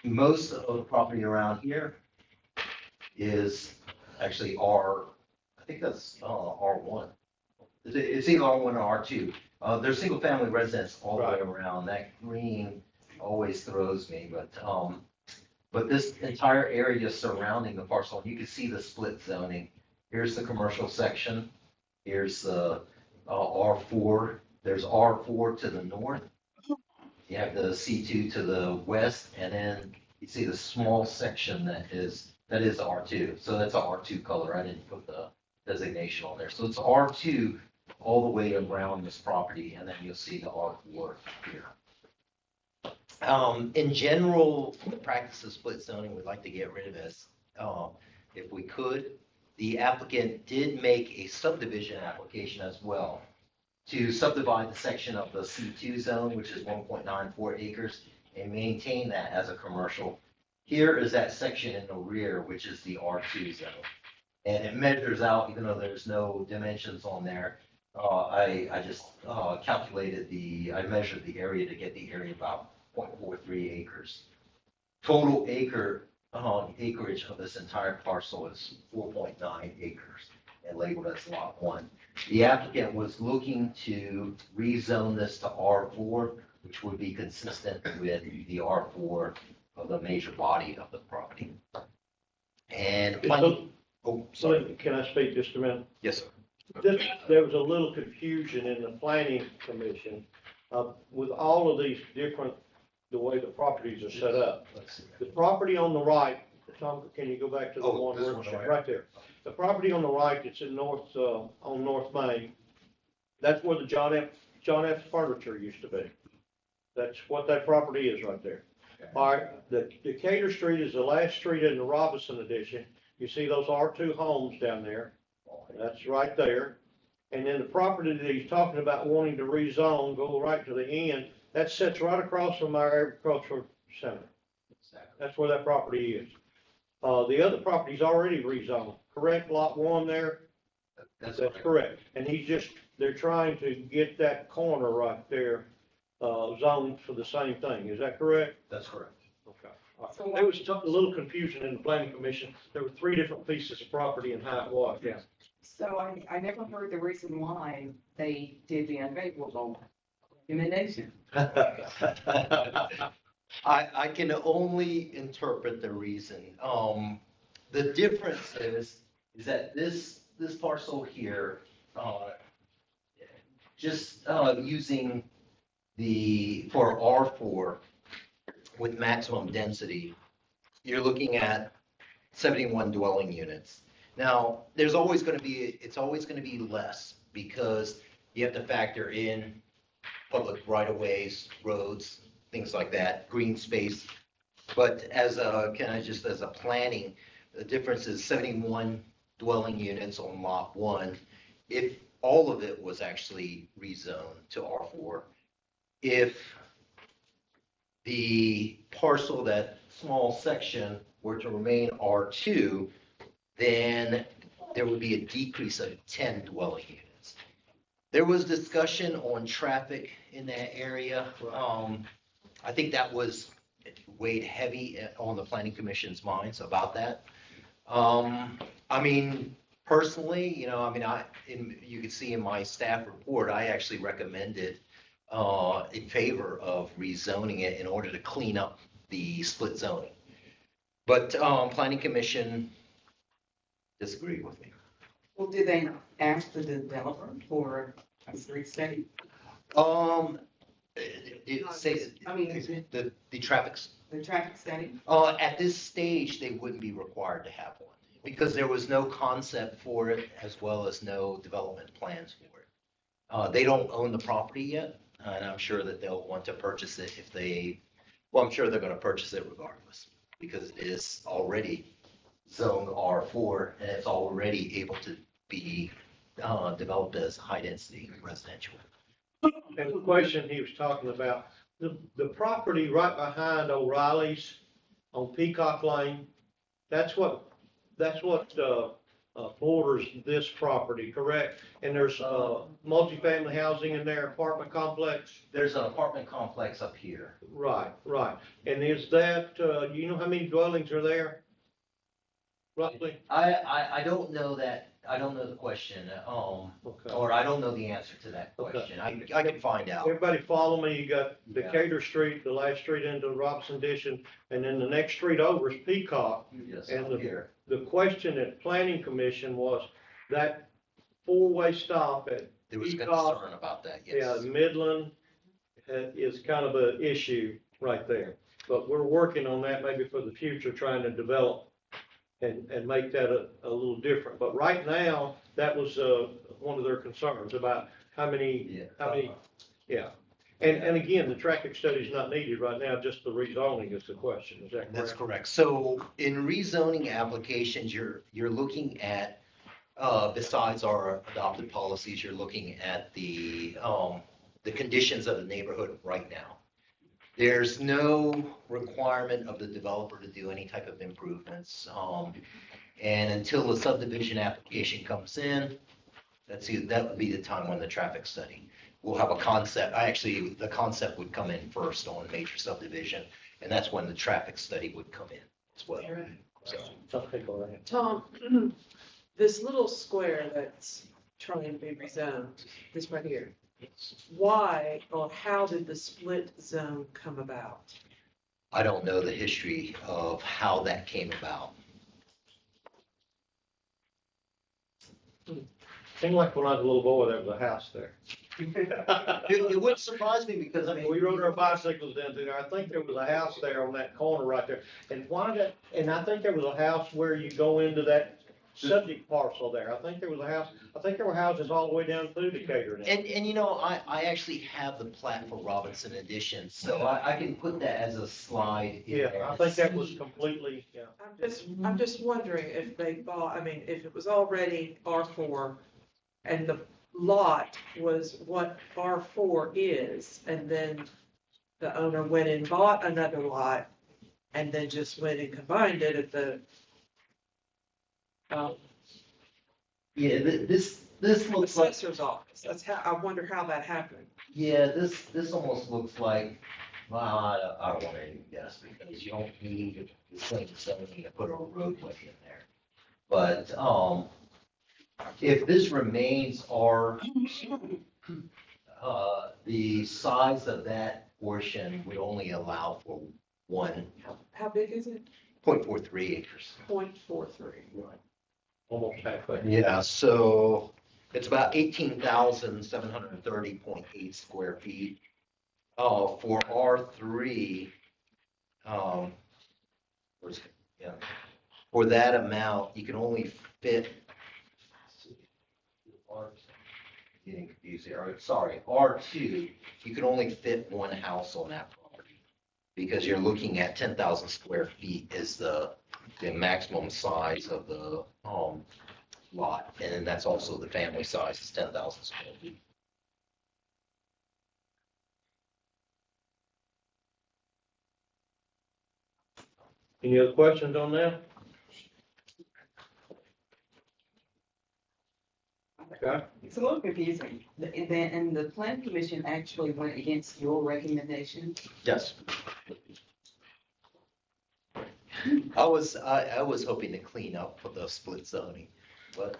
most of the property around here is actually I think that's R1. It's either R1 or R2. There's single family residents all the way around. That green always throws me, but this entire area surrounding the parcel, you can see the split zoning. Here's the commercial section. Here's the R4. There's R4 to the north. You have the C2 to the west, and then you see the small section that is R2. So that's a R2 color. I didn't put the designation on there. So it's R2 all the way around this property, and then you'll see the R4 here. In general, the practice of split zoning, we'd like to get rid of this, if we could. The applicant did make a subdivision application as well to subdivide the section of the C2 zone, which is 1.94 acres, and maintain that as a commercial. Here is that section in the rear, which is the R2 zone. And it measures out, even though there's no dimensions on there. I just I measured the area to get the area about 0.43 acres. Total acreage of this entire parcel is 4.9 acres and labeled as Lot 1. The applicant was looking to rezone this to R4, which would be consistent with the R4 of the major body of the property. And sorry. Can I speak just a minute? Yes, sir. There was a little confusion in the planning commission with all of these different, the way the properties are set up. The property on the right, Tom, can you go back to the one right there? The property on the right, it's in on North Main. That's where the John F. Furniture used to be. That's what that property is right there. All right, the Decatur Street is the last street in the Robinson addition. You see those R2 homes down there. That's right there. And then the property that he's talking about wanting to rezone, go right to the end, that sits right across from our agricultural center. That's where that property is. The other property's already rezoned, correct? Lot 1 there? That's correct. And they're trying to get that corner right there, zoned for the same thing. Is that correct? That's correct. Okay. So there was a little confusion in the planning commission. There were 3 different pieces of property and how it was. Yeah. So I never heard the reason why they did the unfavorable recommendation. I can only interpret the reason. The difference is that this parcel here, just using for R4 with maximum density, you're looking at 71 dwelling units. Now, it's always going to be less because you have to factor in public right-of-ways, roads, things like that, green space. But as a planning, the difference is 71 dwelling units on Lot 1. If all of it was actually rezoned to R4, if the parcel, that small section, were to remain R2, then there would be a decrease of 10 dwelling units. There was discussion on traffic in that area. I think that was weighed heavy on the planning commission's minds about that. I mean, personally, you can see in my staff report, I actually recommended in favor of rezoning it in order to clean up the split zoning. But planning commission disagreed with me. Well, did they ask the developer for a street study? The traffic. The traffic study? At this stage, they wouldn't be required to have one. because there was no concept for it as well as no development plans for it. They don't own the property yet, and I'm sure that they'll want to purchase it if they, well, I'm sure they're gonna purchase it regardless, because it is already zoned R4, and it's already able to be developed as high-density residential. And the question he was talking about, the property right behind O'Reilly's on Peacock Lane, that's what borders this property, correct? And there's multifamily housing in there, apartment complex? There's an apartment complex up here. Right, right. And is that, do you know how many dwellings are there? Roughly? I don't know that, I don't know the question, Okay. or I don't know the answer to that Okay. question. I can find out. Everybody follow me, you got Yeah. Decatur Street, the last street into Robinson Addition, and then the next street over is Peacock. Yes, And up here. the question at Planning Commission was that four-way stop at There was Peacock, concern about that, yeah, yes. Midland is kind of an issue right there. But we're working on that maybe for the future, trying to develop and make that a little different. But right now, that was one of their concerns about how many, yeah. And again, the traffic study is not needed right now, just the rezoning is the question, is that correct? That's correct. So in rezoning applications, you're looking at, besides our adopted policies, you're looking at the conditions of the neighborhood right now. There's no requirement of the developer to do any type of improvements. And until the subdivision application comes in, that would be the time when the traffic study. We'll have a concept, actually, the concept would come in first on major subdivision, and that's when the traffic study would come in as well. So, Tom, this little square that's trying to be rezoned, this right here, why or how did the split zone come about? I don't know the history of how that came about. Seemed like when I was a little boy, there was a house there. It wouldn't surprise me because, I mean. We rode our bicycles down through there. I think there was a house there on that corner right there. And I think there was a house where you go into that subject parcel there. I think there was a house, I think there were houses all the way down through Decatur now. And you know, I actually have the plat for Robinson Addition, so I can put that as a slide in Yeah, there. I think that was completely, yeah. I'm just wondering if they bought, I mean, if it was already R4 and the lot was what R4 is, and then the owner went and bought another lot and then just went and combined it at the, Yeah, this looks like, assessor's office. That's how, I wonder how that happened. yeah, this almost looks like, well, I don't want to even guess because you don't need the same zoning to put a roadway in there. But, if this remains the size of that portion would only allow for 1.43 How big is it? acres. 0.43. Almost halfway. Yeah, so it's about 18,730.8 square feet. For R3, for that amount, you can only fit. Getting confused here. Sorry, R2, you can only fit one house on that property because you're looking at 10,000 square feet is the maximum size of the lot, and then that's also the family size is 10,000 square feet. Any other questions on that? Okay. It's a little confusing. And the plan commission actually went against your recommendation. Yes. I was hoping to clean up for the split zoning, but,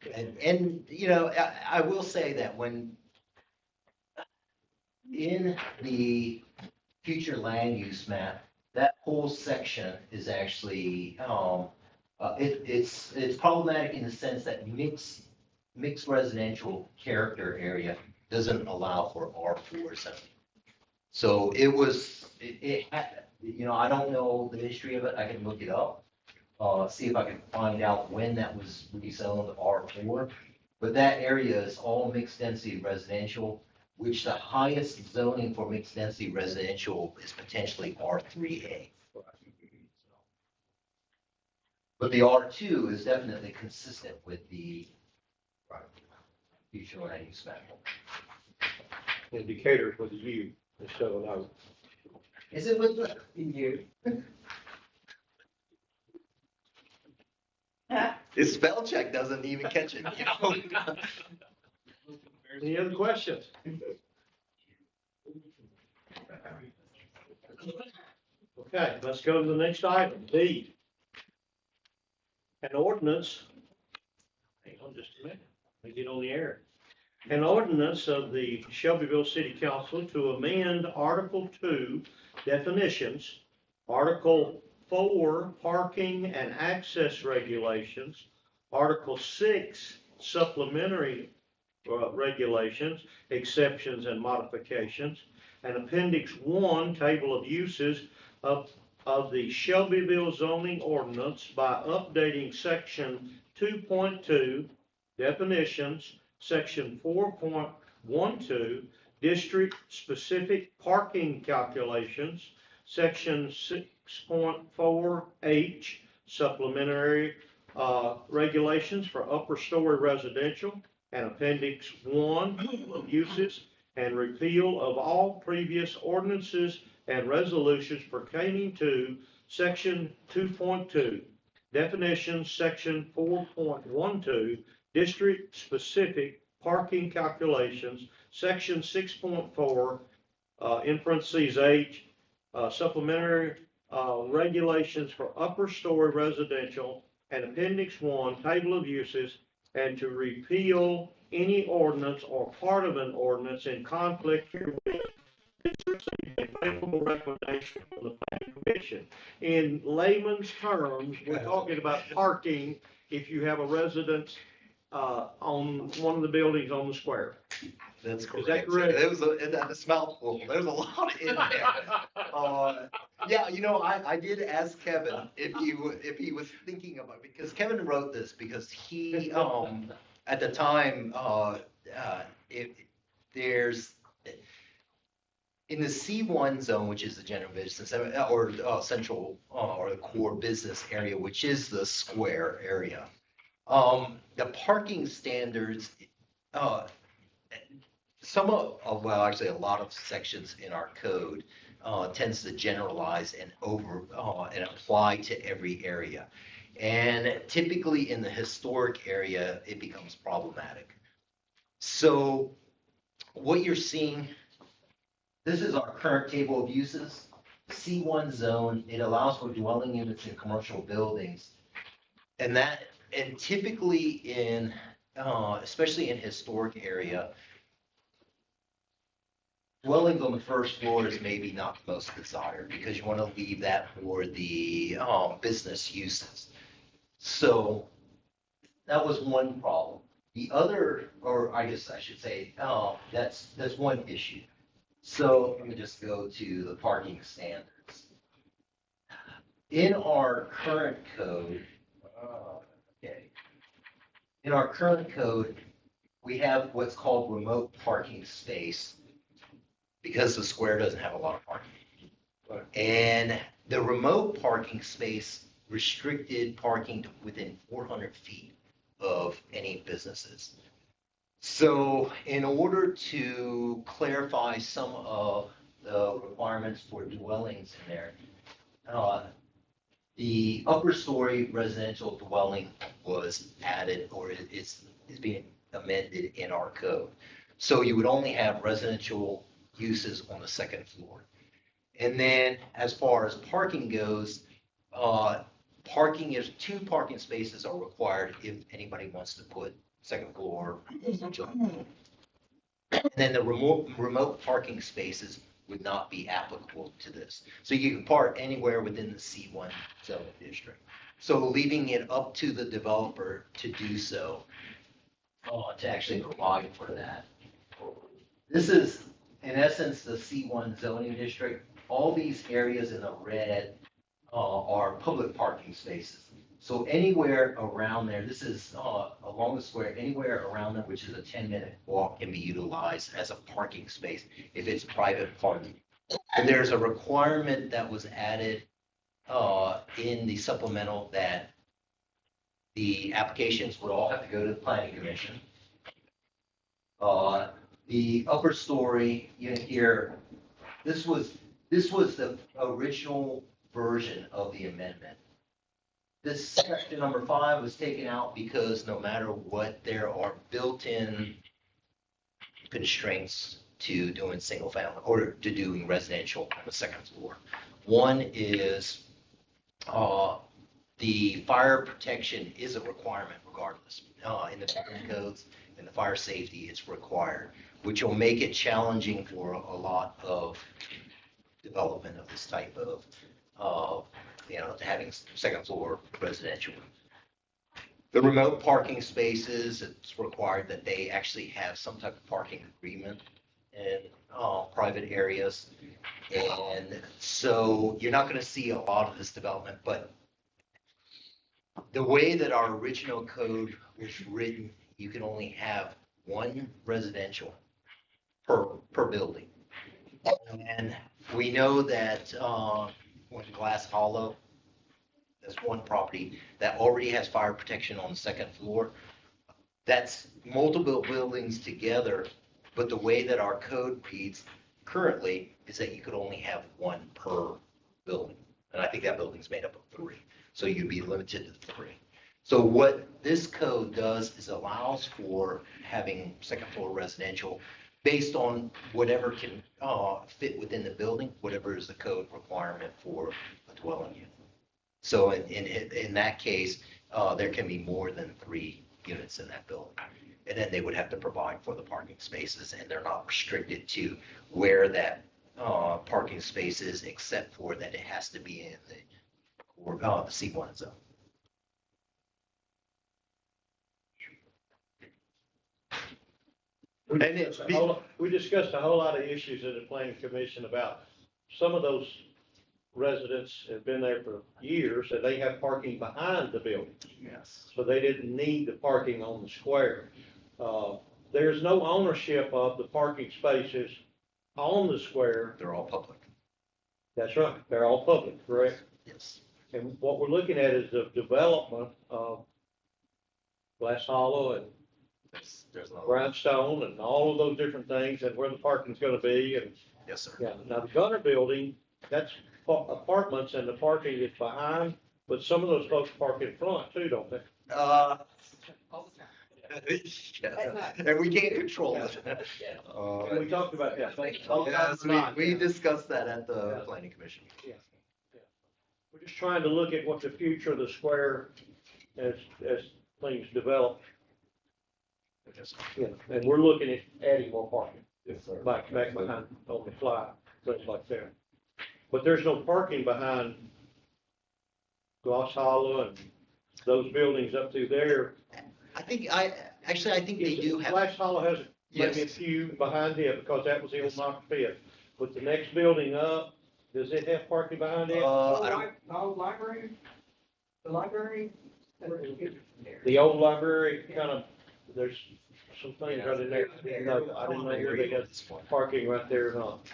you know, and, you know, I will say that when in the future land use map, that whole section is actually, it's problematic in the sense that mixed residential character area doesn't allow for R4 zoning. So it had, you know, I don't know the history of it, I can look it up, see if I can find out when that was rezoned R4. But that area is all mixed density residential, which the highest zoning for mixed density residential is potentially R3A. But the R2 is definitely consistent with the future land use map. Indicator for the U instead of an O. Is it with the U? His spell check doesn't even catch it. Any other questions? Okay, let's go to the next item, D. An ordinance, hang on just a minute, let me get on the air. An ordinance of the Shelbyville City Council to amend Article 2 definitions, Article 4 parking and access regulations, Article 6 supplementary regulations, exceptions and modifications, and Appendix 1 table of uses of the Shelbyville zoning ordinance by updating Section 2.2 definitions, Section 4.12 district-specific parking calculations, Section 6.4H supplementary regulations for upper story residential, and Appendix 1 of uses, and repeal of all previous ordinances and resolutions pertaining to Section 2.2 definitions, Section 4.12 district-specific parking calculations, Section 6.4 in parentheses H supplementary regulations for upper story residential, and Appendix 1 table of uses, and to repeal any ordinance or part of an ordinance in conflict herewith. A favorable recommendation from the planning commission. In layman's terms, we're talking about parking if you have a residence on one of the buildings on the square. That's correct. Is that correct? It was that's a mouthful. There's a lot in there. Yeah, you know, I did ask Kevin if he was thinking about, because Kevin wrote this because he at the time there's in the C1 zone, which is the general business or central or the core business area, which is the square area. The parking standards, actually a lot of sections in our code tends to generalize and and apply to every area. And typically in the historic area, it becomes problematic. So what you're seeing, this is our current table of uses. C1 zone, it allows for dwelling units in commercial buildings. And typically in, especially in historic area, dwellings on the first floor is maybe not the most desired because you want to leave that for the business uses. So that was one problem. The other, or I guess I should say, that's one issue. So let me just go to the parking standards. In our current code, we have what's called remote parking space because the square doesn't have a lot of parking. Right. And the remote parking space restricted parking to within 400 feet of any businesses. So in order to clarify some of the requirements for dwellings in there, the upper story residential dwelling was added or is being amended in our code. So you would only have residential uses on the second floor. And then as far as parking goes, two parking spaces are required if anybody wants to put second floor. And then the remote parking spaces would not be applicable to this. So you can park anywhere within the C1 zone district. So leaving it up to the developer to do so, to actually provide for that. This is, in essence, the C1 zoning district. All these areas in the red are public parking spaces. So anywhere around there, this is along the square, anywhere around there, which is a 10-minute walk, can be utilized as a parking space if it's private parking. And there's a requirement that was added in the supplemental that the applications would all have to go to the planning commission. The upper story unit here, this was the original version of the amendment. This section number 5 was taken out because no matter what, there are built-in constraints to doing single family or to doing residential on the second floor. One is the fire protection is a requirement regardless. In the building codes and the fire safety, it's required, which will make it challenging for a lot of development of this type of having second floor residential. The remote parking spaces, it's required that they actually have some type of parking agreement in private areas. And so you're not going to see a lot of this development, but the way that our original code was written, you can only have one residential per building. And we know that when Glass Hollow, there's one property that already has fire protection on the second floor. That's multiple buildings together, but the way that our code reads currently is that you could only have one per building. And I think that building's made up of 3. So you'd be limited to 3. So what this code does is allows for having second floor residential based on whatever can fit within the building, whatever is the code requirement for a dwelling unit. So in that case, there can be more than 3 units in that building. And then they would have to provide for the parking spaces, and they're not restricted to where that parking space is, except for that it has to be in the C1 zone. We discussed a whole lot of issues in the planning commission about some of those residents have been there for years and they have parking behind the building. Yes. So they didn't need the parking on the square. There's no ownership of the parking spaces on the square. They're all public. That's right. They're all public, correct? Yes. And what we're looking at is the development of Glass Hollow and There's no. Grindstone and all of those different things and where the parking's gonna be and. Yes, sir. Yeah, now the Gunner Building, that's apartments and the parking is behind, but some of those folks park in front too, don't they? Yeah. And we can't control it. And we talked about that. Yes, we discussed that at the planning commission. Yeah. We're just trying to look at what the future of the square as things develop. Yeah, and we're looking at adding more parking. Yes, sir. Back behind on the fly, things like that. But there's no parking behind Glass Hollow and those buildings up through there. I think they do have. Glass Hollow has maybe a few behind it because that was the old Knox Pit. But the next building up, does it have parking behind it? I don't. Library? The library? The old library, kind of, there's some things right in there. No, I didn't know where they got parking right there or not.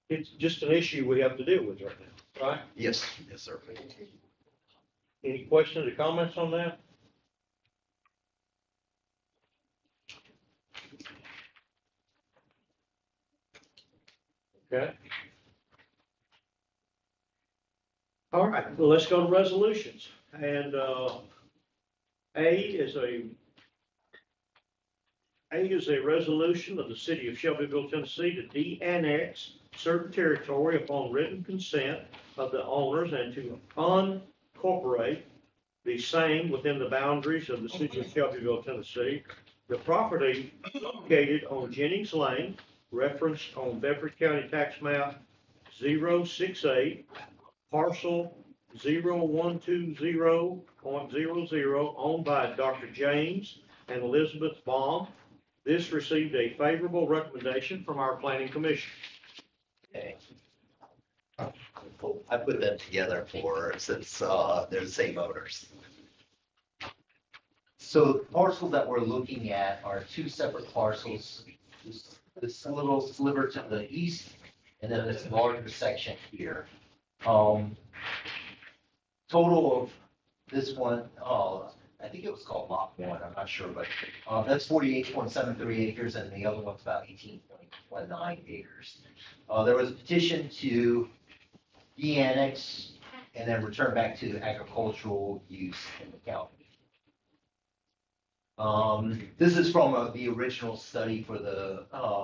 It's just an issue we have to deal with right now, right? Yes, sir. Any questions or comments on that? Okay. All right, well, let's go to resolutions. And A is a resolution of the city of Shelbyville, Tennessee to de-annex certain territory upon written consent of the owners and to unincorporate the same within the boundaries of the city of Shelbyville, Tennessee. The property located on Jennings Lane, referenced on Bedford County Tax Map 068, parcel 0120.00, owned by Dr. James and Elizabeth Baum. This received a favorable recommendation from our planning commission. Okay. I put them together since they're the same owners. So the parcels that we're looking at are two separate parcels. This little sliver to the east, and then this larger section here. Total of this one, I think it was called Lot 1, I'm not sure, but that's 48.73 acres, and the other one's about 18.19 acres. There was a petition to de-annex and then return back to agricultural use in the county. This is from the original study for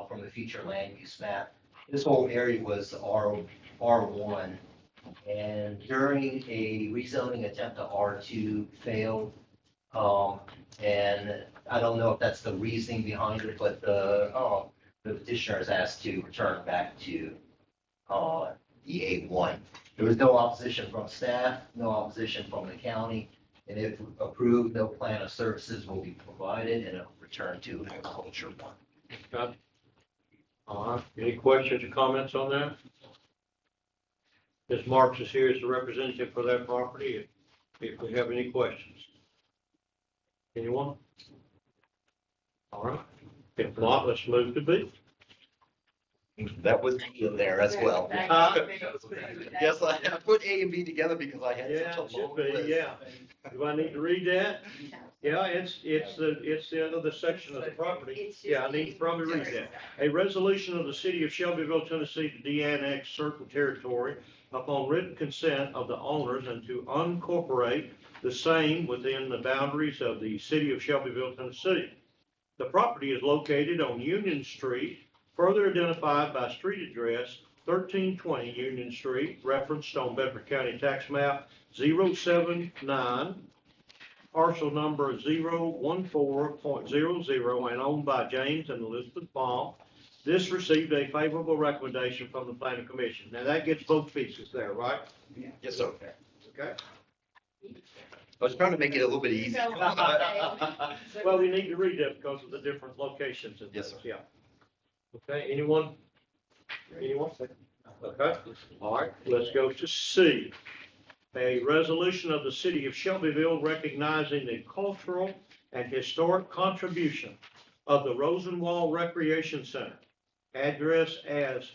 from the future land use map. This whole area was R1, and during a rezoning attempt to R2 failed. And I don't know if that's the reasoning behind it, but the petitioner is asked to return back to the A1. There was no opposition from staff, no opposition from the county, and if approved, no plan of services will be provided, and it will return to agriculture 1. Okay. All right, any questions or comments on that? Ms. Marks is here as the representative for that property, if we have any questions. Anyone? All right, if not, let's move to B. That was me in there as well. Yes, I put A and B together because I had such a long list. Yeah. Do I need to read that? Yeah, it's the end of the section of the property. Yeah, I need to probably read that. A resolution of the city of Shelbyville, Tennessee to de-annex certain territory upon written consent of the owners and to unincorporate the same within the boundaries of the city of Shelbyville, Tennessee. The property is located on Union Street, further identified by street address 1320 Union Street, referenced on Bedford County Tax Map 079, parcel number 014.00, and owned by James and Elizabeth Baum. This received a favorable recommendation from the Planning Commission. Now that gets both pieces there, right? Yes, sir. Okay. I was trying to make it a little bit easier. Well, we need to read that because of the different locations. Yes, sir. Yeah. Okay, anyone? Anyone? Okay, all right, let's go to C. A resolution of the city of Shelbyville recognizing the cultural and historic contribution of the Rosenwald Recreation Center, address as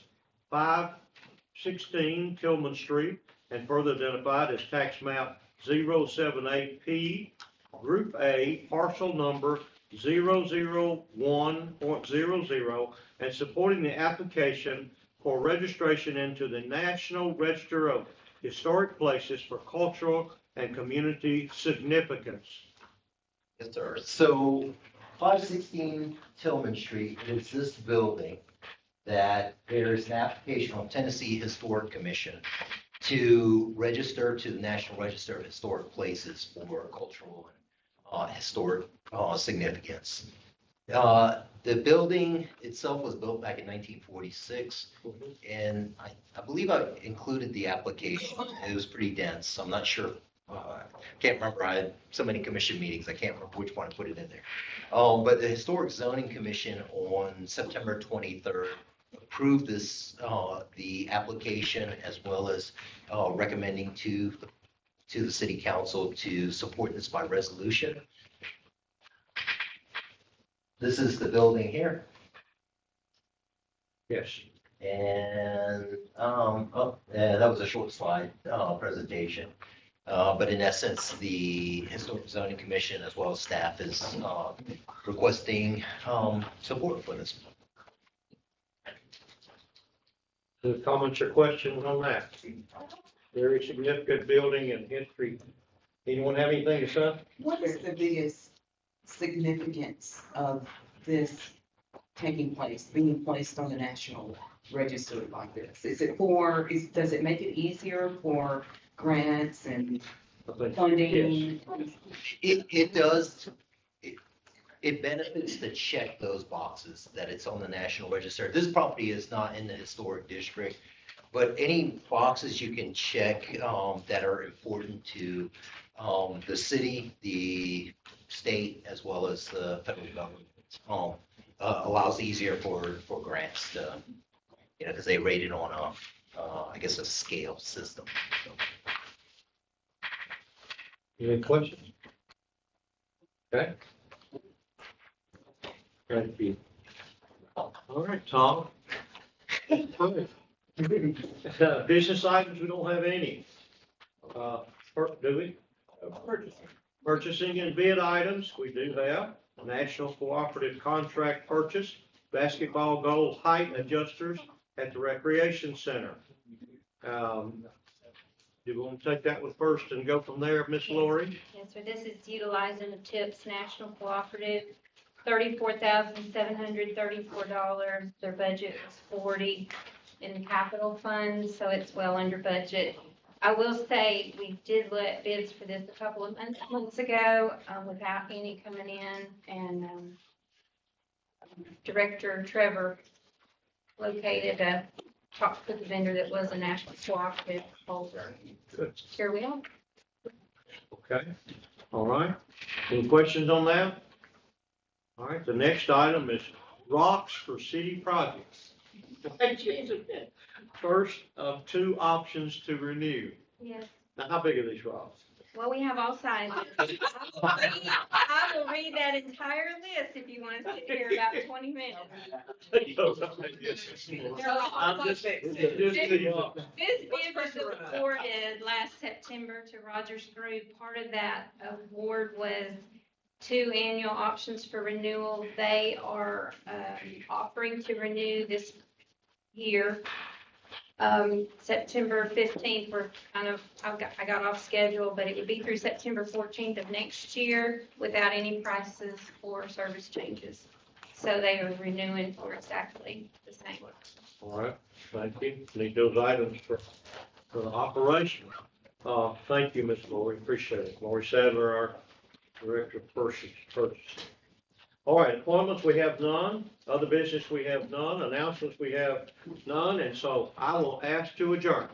516 Tillman Street, and further identified as tax map 078P, Group A, parcel number 001.00, and supporting the application for registration into the National Register of Historic Places for cultural and community significance. Yes, sir. So 516 Tillman Street is this building that there's an application on Tennessee Historic Commission to register to the National Register of Historic Places for cultural and historic significance. The building itself was built back in 1946, and I believe I included the application. It was pretty dense. I'm not sure. Can't remember. I had so many commission meetings. I can't remember which one I put it in there. But the Historic Zoning Commission on September 23rd approved this, the application, as well as recommending to the city council to support this by resolution. This is the building here. Yes. And, that was a short slide, presentation. But in essence, the Historic Zoning Commission, as well as staff, is, requesting, support for this. Any comments or questions on that? Very significant building and history. Anyone have anything to say? What is the biggest significance of this taking place, being placed on the national register like this? Is it does it make it easier for grants and funding? It does. It benefits to check those boxes that it's on the National Register. This property is not in the historic district, but any boxes you can check that are important to the city, the state, as well as the federal government, allows easier for grants to, because they rate it on I guess, a scale system. So, Any questions? Okay. Thank you. All right, Tom. Business items, we don't have any. Do we? Purchasing and bid items, we do have. National Cooperative Contract Purchase, basketball goal height adjusters at the Recreation Center. Do you want to take that one first and go from there, Miss Lori? Yes, sir. This is utilizing the TIPS National Cooperative, $34,734. Their budget was 40 in the capital fund, so it's well under budget. I will say, we did let bids for this a couple of months ago, without any coming in, and, Director Trevor located talked with the vendor that was a National Cooperative holder. Good. Here we are. Okay, all right. Any questions on that? All right, the next item is rocks for city projects. First of two options to renew. Yes. Now, how big are these rocks? Well, we have all sizes. I will read that entire list if you want to sit here about 20 minutes. They're all I'm just- This bid was awarded last September to Rogers Group. Part of that award was 2 annual options for renewal. They are offering to renew this year. September 15th, we're I got off schedule, but it would be through September 14th of next year without any prices or service changes. So they are renewing for exactly the same. All right, thank you. Need those items for the operation. Thank you, Ms. Lori, appreciate it. Lori Sadler, our Director of Purchasing. All right, appointments, we have none. Other business, we have none. Announcements, we have none. And so I will ask to adjourn.